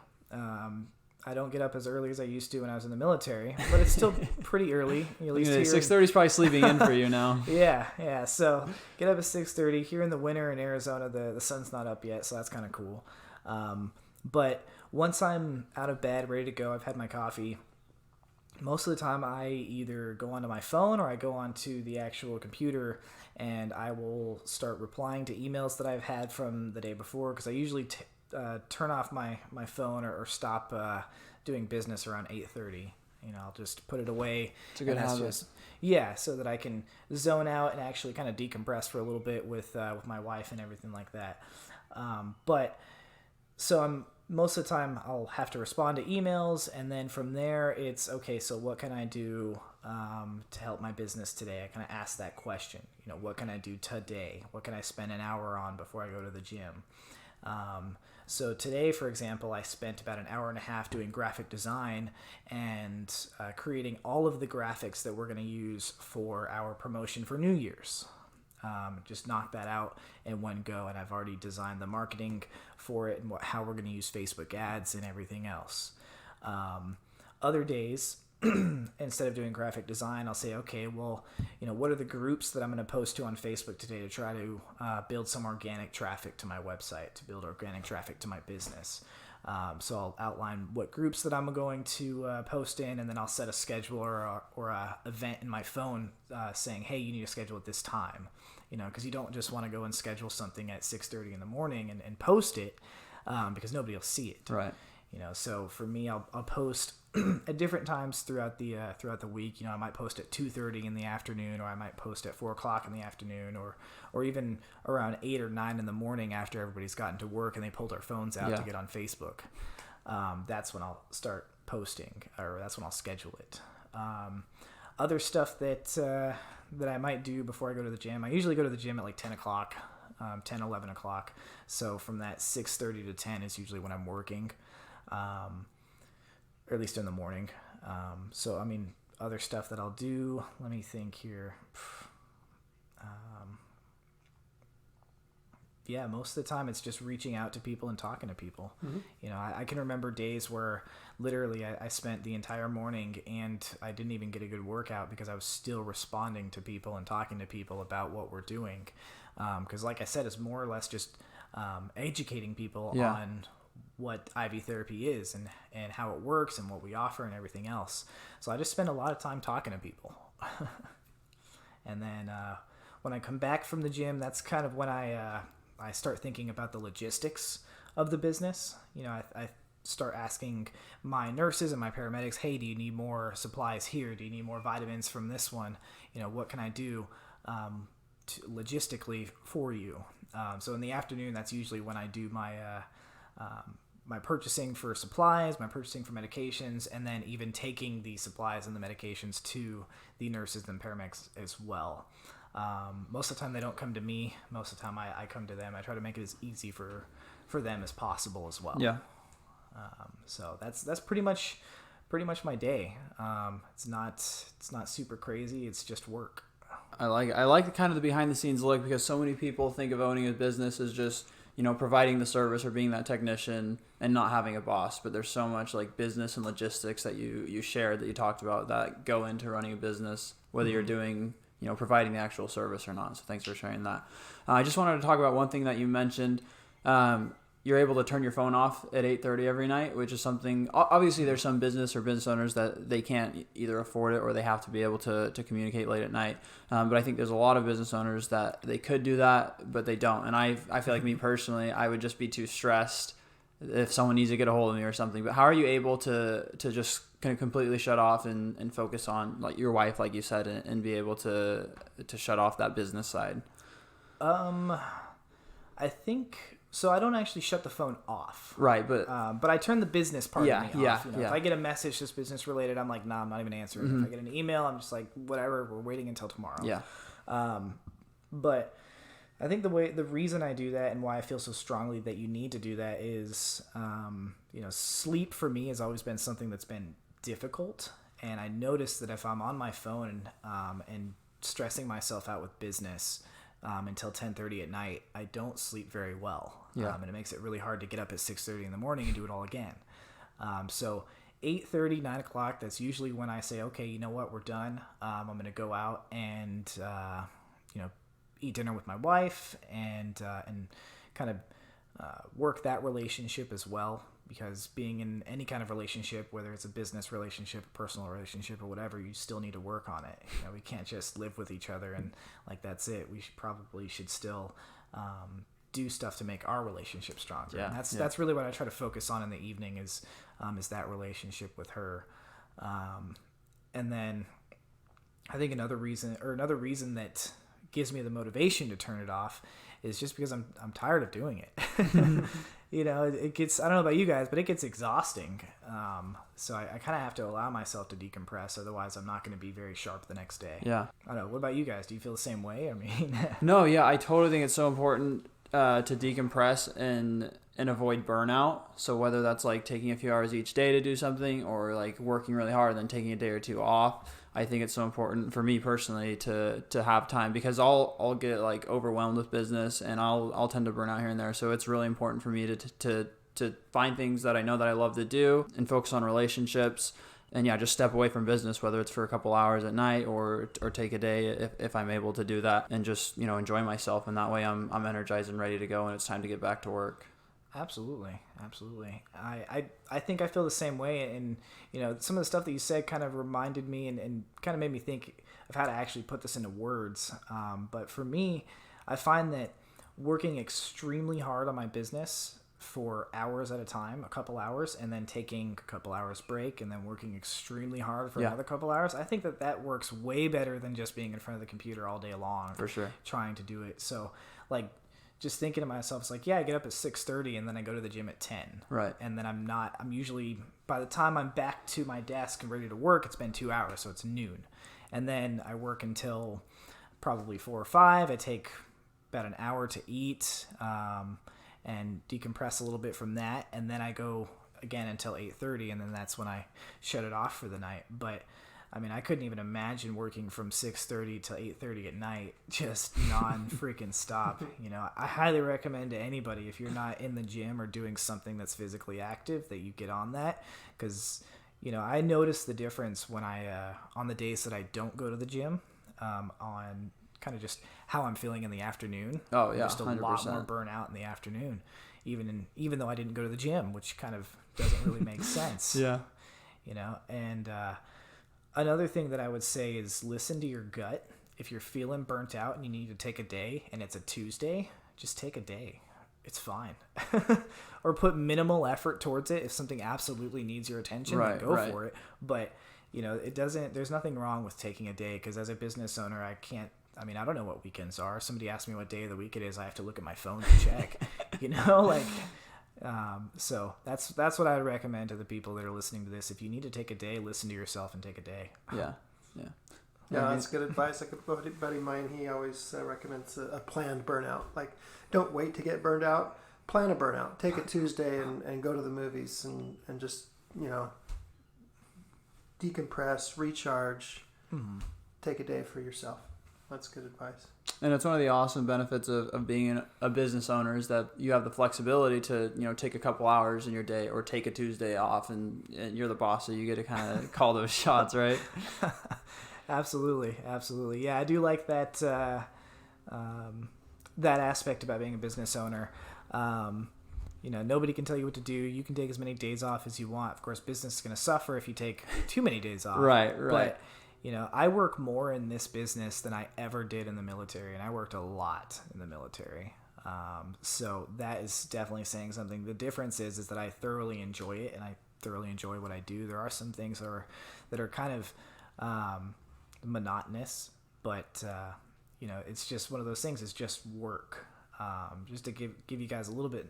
I don't get up as early as I used to when I was in the military, but it's still pretty early. At least 6:30 is probably sleeping in for you now. Yeah. So get up at 6:30. Here in the winter in Arizona, the sun's not up yet, so that's kind of cool. But once I'm out of bed, ready to go, I've had my coffee. Most of the time I either go onto my phone or I go onto the actual computer and I will start replying to emails that I've had from the day before, because I usually turn off my phone or stop doing business around 8:30. I'll just put it away. It's a good habit. So that I can zone out and actually kind of decompress for a little bit with my wife and everything like that. Most of the time I'll have to respond to emails, and then from there it's okay, so what can I do to help my business today? I kind of ask that question. What can I do today? What can I spend an hour on before I go to the gym? So today, for example, I spent about an hour and a half doing graphic design and creating all of the graphics that we're going to use for our promotion for New Year's. Just knock that out in one go, and I've already designed the marketing for it and how we're going to use Facebook ads and everything else. Other days, instead of doing graphic design, I'll say, okay, well, what are the groups that I'm going to post to on Facebook today to try to build some organic traffic to my website, to build organic traffic to my business. So I'll outline what groups that I'm going to post in, and then I'll set a schedule or a event in my phone saying, hey, you need to schedule at this time. Because you don't just want to go and schedule something at 6:30 in the morning and post it because nobody will see it. Right. So for me, I'll post at different times throughout the week. I might post at 2:30 in the afternoon, or I might post at 4:00 in the afternoon, or even around 8 or 9 in the morning after everybody's gotten to work and they pulled their phones out to get on Facebook. That's when I'll start posting, or that's when I'll schedule it. Other stuff that I might do before I go to the gym. I usually go to the gym at like 10 o'clock, 10, 11 o'clock. So from that 6:30 to 10 is usually when I'm working, or at least in the morning. Other stuff that I'll do, let me think here. Most of the time it's just reaching out to people and talking to people. Mm-hmm. I can remember days where literally I spent the entire morning and I didn't even get a good workout because I was still responding to people and talking to people about what we're doing. Because like I said, it's more or less just educating people on what IV therapy is and how it works and what we offer and everything else. So I just spend a lot of time talking to people. And then when I come back from the gym, that's kind of when I start thinking about the logistics of the business. I start asking my nurses and my paramedics, hey, do you need more supplies here? Do you need more vitamins from this one? What can I do logistically for you? So in the afternoon, that's usually when I do my purchasing for supplies, my purchasing for medications, and then even taking the supplies and the medications to the nurses and paramedics as well. Most of the time they don't come to me. Most of the time I come to them. I try to make it as easy for them as possible as well. Yeah. So that's pretty much my day. It's not super crazy. It's just work. I like the kind of the behind the scenes look, because so many people think of owning a business as just, providing the service or being that technician and not having a boss. But there's so much like business and logistics that you shared, that you talked about, that go into running a business, whether you're doing, providing the actual service or not. So thanks for sharing that. I just wanted to talk about one thing that you mentioned. you're able to turn your phone off at 8:30 every night, which is something, obviously there's some business or business owners that they can't either afford it or they have to be able to communicate late at night. But I think there's a lot of business owners that they could do that, but they don't. And I feel like me personally, I would just be too stressed if someone needs to get a hold of me or something. But how are you able to just kind of completely shut off and focus on like your wife, like you said, and be able to shut off that business side? I think so. I don't actually shut the phone off, Right? But I turn the business part of me off. Yeah. If I get a message that's business related, I'm like, nah, I'm not even answering. If I get an email, I'm just like, whatever. We're waiting until tomorrow. Yeah. But I think the reason I do that and why I feel so strongly that you need to do that is, sleep for me has always been something that's been difficult. And I notice that if I'm on my phone and stressing myself out with business until 10:30 at night, I don't sleep very well. Yeah. And it makes it really hard to get up at 6:30 in the morning and do it all again. So 8:30, 9 o'clock, that's usually when I say, okay, you know what, we're done. I'm going to go out and, eat dinner with my wife and kind of work that relationship as well, because being in any kind of relationship, whether it's a business relationship, a personal relationship, or whatever, you still need to work on it. We can't just live with each other and like that's it. We should still do stuff to make our relationship stronger. Yeah, And that's really what I try to focus on in the evening is that relationship with her. And then I think another reason that gives me the motivation to turn it off is just because I'm tired of doing it. It gets, I don't know about you guys, but it gets exhausting. So I kind of have to allow myself to decompress. Otherwise I'm not going to be very sharp the next day. Yeah. I don't know. What about you guys? Do you feel the same way? I mean, No, yeah, I totally think it's so important to decompress and avoid burnout. So whether that's like taking a few hours each day to do something or like working really hard and then taking a day or two off, I think it's so important for me personally to have time, because I'll get like overwhelmed with business and I'll tend to burn out here and there. So it's really important for me to find things that I know that I love to do and focus on relationships. And yeah, just step away from business, whether it's for a couple hours at night or take a day if I'm able to do that, and just, enjoy myself. And that way I'm energized and ready to go when it's time to get back to work. Absolutely. I think I feel the same way. And, some of the stuff that you said kind of reminded me and kind of made me think of how to actually put this into words. But for me, I find that working extremely hard on my business for hours at a time, a couple hours, and then taking a couple hours break and then working extremely hard for another couple hours, I think that works way better than just being in front of the computer all day long. For sure. Trying to do it. So like, just thinking to myself, it's like, yeah, I get up at 6:30 and then I go to the gym at 10. Right. And then I'm usually, by the time I'm back to my desk and ready to work, it's been 2 hours. So it's noon. And then I work until probably 4 or 5. I take about an hour to eat and decompress a little bit from that. And then I go again until 8:30. And then that's when I shut it off for the night. But I mean, I couldn't even imagine working from 6:30 to 8:30 at night, just non-freaking stop. I highly recommend to anybody, if you're not in the gym or doing something that's physically active, that you get on that. Because, I notice the difference when on the days that I don't go to the gym, on kind of just how I'm feeling in the afternoon. Oh, yeah, Just a 100%. lot more burnout in the afternoon, even though I didn't go to the gym, which kind of doesn't really make sense. Yeah. And another thing that I would say is listen to your gut. If you're feeling burnt out and you need to take a day and it's a Tuesday, just take a day. It's fine. Or put minimal effort towards it. If something absolutely needs your attention, then go for it. But, there's nothing wrong with taking a day, because as a business owner, I don't know what weekends are. Somebody asks me what day of the week it is, I have to look at my phone to check, so that's what I would recommend to the people that are listening to this. If you need to take a day, listen to yourself and take a day. Yeah. Yeah, that's good advice. Like a buddy of mine, he always recommends a planned burnout. Like, don't wait to get burned out. Plan a burnout. Take a Tuesday and go to the movies and just, decompress, recharge, take a day for yourself. That's good advice. And it's one of the awesome benefits of being a business owner is that you have the flexibility to, take a couple hours in your day or take a Tuesday off, and you're the boss, so you get to kind of call those shots, right? Absolutely. Yeah, I do like that that aspect about being a business owner. nobody can tell you what to do. You can take as many days off as you want. Of course, business is going to suffer if you take too many days off. Right. But, I work more in this business than I ever did in the military, and I worked a lot in the military. So that is definitely saying something. The difference is that I thoroughly enjoy it, and I thoroughly enjoy what I do. There are some things that are kind of monotonous, but it's just one of those things. It's just work. Just to give you guys a little bit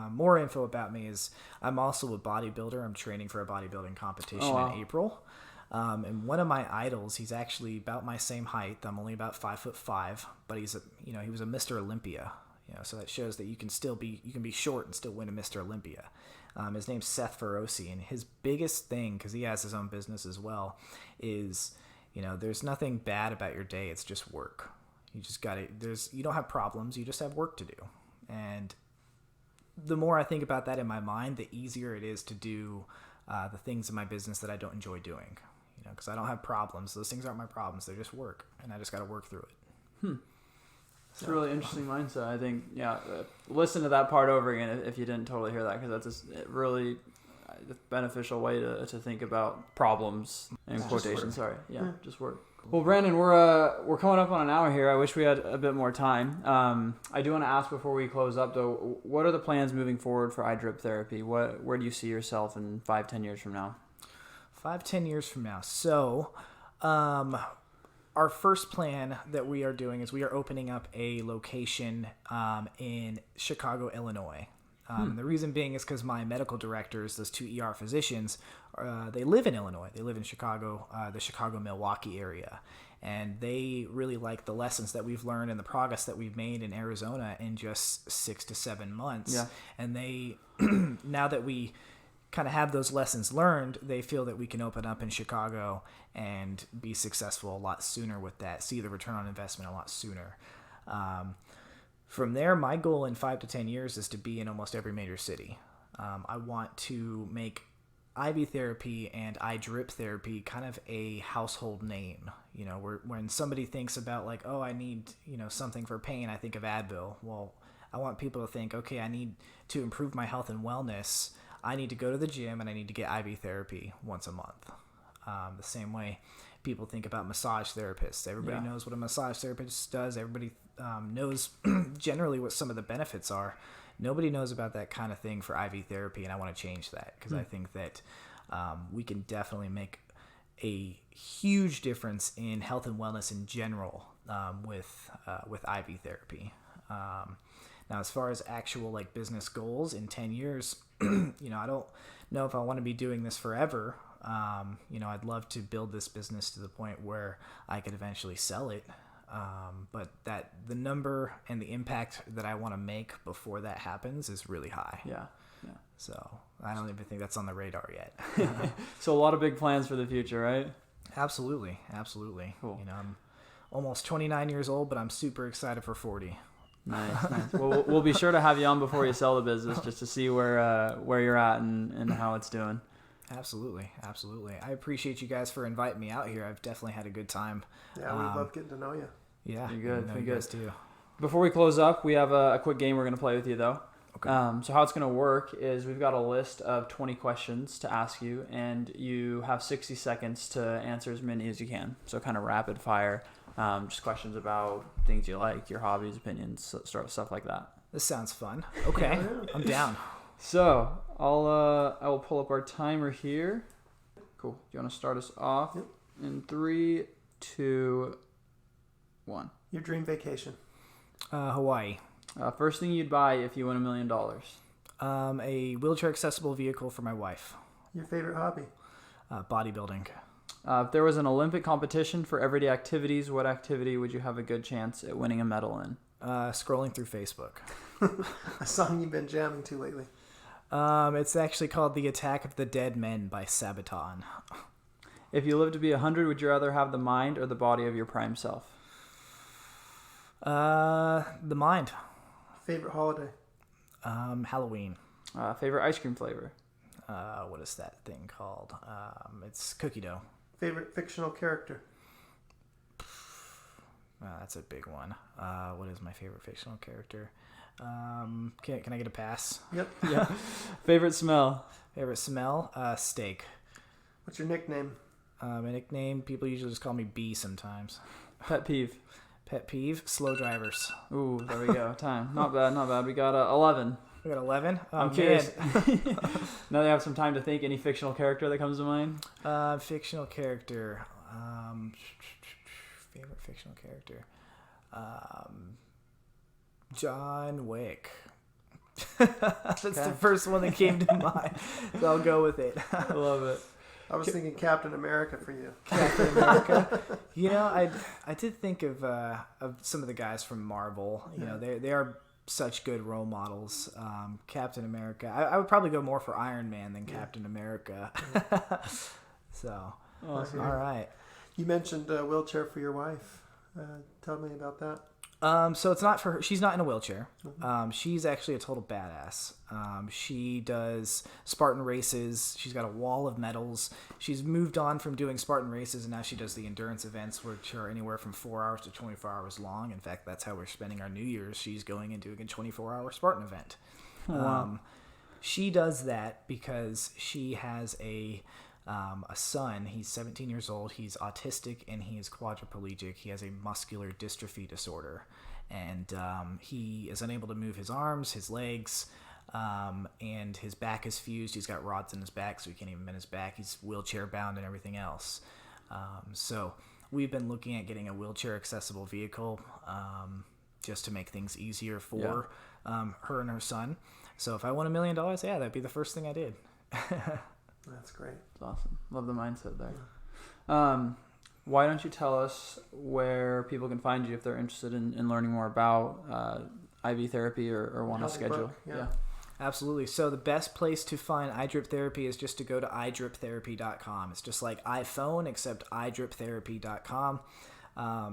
more info about me is I'm also a bodybuilder. I'm training for a bodybuilding competition in April. And one of my idols, he's actually about my same height. I'm only about 5'5", but he was a Mr. Olympia. So that shows that you can be short and still win a Mr. Olympia. His name's Seth Feroci, and his biggest thing, because he has his own business as well, is there's nothing bad about your day. It's just work. You just you don't have problems. You just have work to do. And the more I think about that in my mind, the easier it is to do the things in my business that I don't enjoy doing. Because I don't have problems. Those things aren't my problems. They're just work, and I just got to work through it. It's a really interesting mindset. I think, listen to that part over again if you didn't totally hear that, because that's a really beneficial way to think about problems in quotations. Sorry. Yeah, just work. Cool. Well, Brandon, we're coming up on an hour here. I wish we had a bit more time. I do want to ask before we close up, though, what are the plans moving forward for iDrip therapy? Where do you see yourself in 5-10 years from now? 5-10 years from now. So, our first plan that we are doing is we are opening up a location in Chicago, Illinois. The reason being is because my medical directors, those 2 ER physicians, they live in Illinois. They live in Chicago, the Chicago-Milwaukee area. And they really like the lessons that we've learned and the progress that we've made in Arizona in just 6 to 7 months. Yeah. And they, now that we kind of have those lessons learned, they feel that we can open up in Chicago and be successful a lot sooner with that, see the return on investment a lot sooner. From there, my goal in 5 to 10 years is to be in almost every major city. I want to make IV therapy and iDrip therapy kind of a household name. When somebody thinks about like, oh, I need, something for pain, I think of Advil. Well, I want people to think, okay, I need to improve my health and wellness. I need to go to the gym and I need to get IV therapy once a month. The same way people think about massage therapists. Everybody knows what a massage therapist does. Everybody knows generally what some of the benefits are. Nobody knows about that kind of thing for IV therapy, and I want to change that because I think that we can definitely make a huge difference in health and wellness in general with IV therapy. Now, as far as actual like business goals in 10 years, I don't know if I want to be doing this forever. I'd love to build this business to the point where I could eventually sell it. But that the number and the impact that I want to make before that happens is really high. Yeah. So I don't even think that's on the radar yet. So a lot of big plans for the future, right? Absolutely. Cool. I'm almost 29 years old, but I'm super excited for 40. Nice. Well, we'll be sure to have you on before you sell the business just to see where you're at and how it's doing. Absolutely. I appreciate you guys for inviting me out here. I've definitely had a good time. Yeah, we love getting to know you. Yeah, you're good. You guys too. Before we close up, we have a quick game we're going to play with you, though. Okay. So how it's going to work is we've got a list of 20 questions to ask you, and you have 60 seconds to answer as many as you can. So kind of rapid fire, just questions about things you like, your hobbies, opinions, stuff like that. This sounds fun. Okay, I'm down. So I will pull up our timer here. Cool. Do you want to start us off? Yep. In 3, 2, 1. Your dream vacation. Hawaii. First thing you'd buy if you win $1 million. A wheelchair accessible vehicle for my wife. Your favorite hobby. Bodybuilding. If there was an Olympic competition for everyday activities, what activity would you have a good chance at winning a medal in? Scrolling through Facebook. A song you've been jamming to lately. It's actually called The Attack of the Dead Men by Sabaton. If you lived to be 100, would you rather have the mind or the body of your prime self? The mind. Favorite holiday? Halloween. Favorite ice cream flavor? What is that thing called? It's cookie dough. Favorite fictional character? That's a big one. What is my favorite fictional character? Can I get a pass? Yep. Yeah. Favorite smell? Favorite smell? Steak. What's your nickname? My nickname, people usually just call me B sometimes. Pet peeve? Pet peeve, slow drivers. Ooh, there we go. Time. Not bad. We got 11. We got 11. Oh, I'm curious. Now that I have some time to think, any fictional character that comes to mind? Fictional character. Favorite fictional character. John Wick. That's the first one that came to mind. So I'll go with it. I love it. I was thinking Captain America for you. Captain America. You know, I did think of some of the guys from Marvel. You know, they are such good role models. Captain America. I would probably go more for Iron Man than Captain America. So, Awesome. all right. You mentioned a wheelchair for your wife. Tell me about that. So it's not for her. She's not in a wheelchair. She's actually a total badass. She does Spartan races. She's got a wall of medals. She's moved on from doing Spartan races, and now she does the endurance events, which are anywhere from 4 hours to 24 hours long. In fact, that's how we're spending our New Year's. She's going and doing a 24-hour Spartan event. Wow. She does that because she has a son. He's 17 years old. He's autistic and he is quadriplegic. He has a muscular dystrophy disorder, and he is unable to move his arms, his legs, and his back is fused. He's got rods in his back, so he can't even bend his back. He's wheelchair bound and everything else. So we've been looking at getting a wheelchair accessible vehicle just to make things easier for her and her son. So if I won $1 million, that'd be the first thing I did. That's great. That's awesome. Love the mindset there. Why don't you tell us where people can find you if they're interested in learning more about IV therapy or want to Healthy schedule? book, yeah. Absolutely. So the best place to find iDrip therapy is just to go to iDriptherapy.com. It's just like iPhone, except iDriptherapy.com.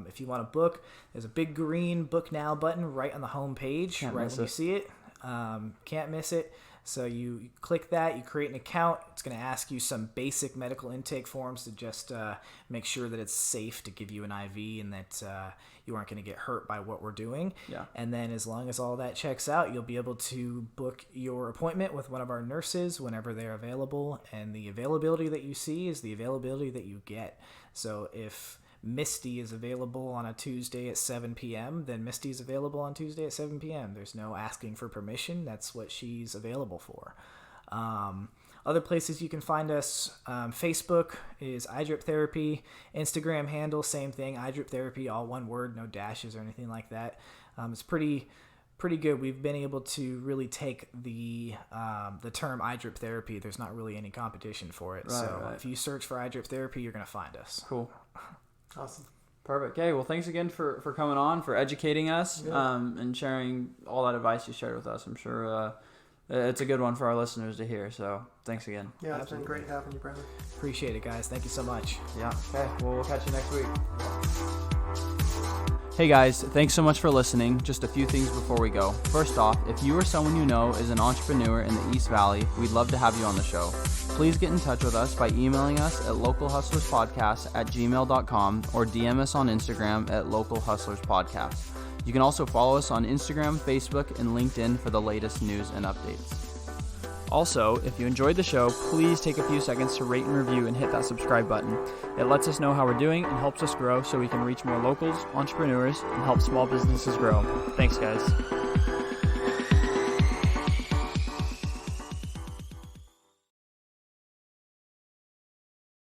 If you want a book, there's a big green Book Now button right on the home page, right when you see it. Can't miss it. So you click that, you create an account. It's going to ask you some basic medical intake forms to just make sure that it's safe to give you an IV and that you aren't going to get hurt by what we're doing. Yeah. And then as long as all that checks out, you'll be able to book your appointment with one of our nurses whenever they're available. And the availability that you see is the availability that you get. So if Misty is available on a Tuesday at 7 p.m., then Misty is available on Tuesday at 7 p.m. There's no asking for permission. That's what she's available for. Other places you can find us, Facebook is iDrip Therapy. Instagram handle, same thing, iDrip Therapy, all one word, no dashes or anything like that. It's pretty good. We've been able to really take the term iDrip Therapy. There's not really any competition for it. Right. If you search for iDrip Therapy, you're going to find us. Cool. Awesome. Perfect. Okay, well, thanks again for coming on, for educating us, and sharing all that advice you shared with us. I'm sure it's a good one for our listeners to hear, so thanks again. Yeah, it's been great having you, Brandon. Appreciate it, guys. Thank you so much. Yeah, okay, well, we'll catch you next week. Hey guys, thanks so much for listening. Just a few things before we go. First off, if you or someone you know is an entrepreneur in the East Valley, we'd love to have you on the show. Please get in touch with us by emailing us at localhustlerspodcast@gmail.com or DM us on Instagram at localhustlerspodcast. You can also follow us on Instagram, Facebook, and LinkedIn for the latest news and updates. Also, if you enjoyed the show, please take a few seconds to rate and review and hit that subscribe button. It lets us know how we're doing and helps us grow so we can reach more locals, entrepreneurs, and help small businesses grow. Thanks, guys.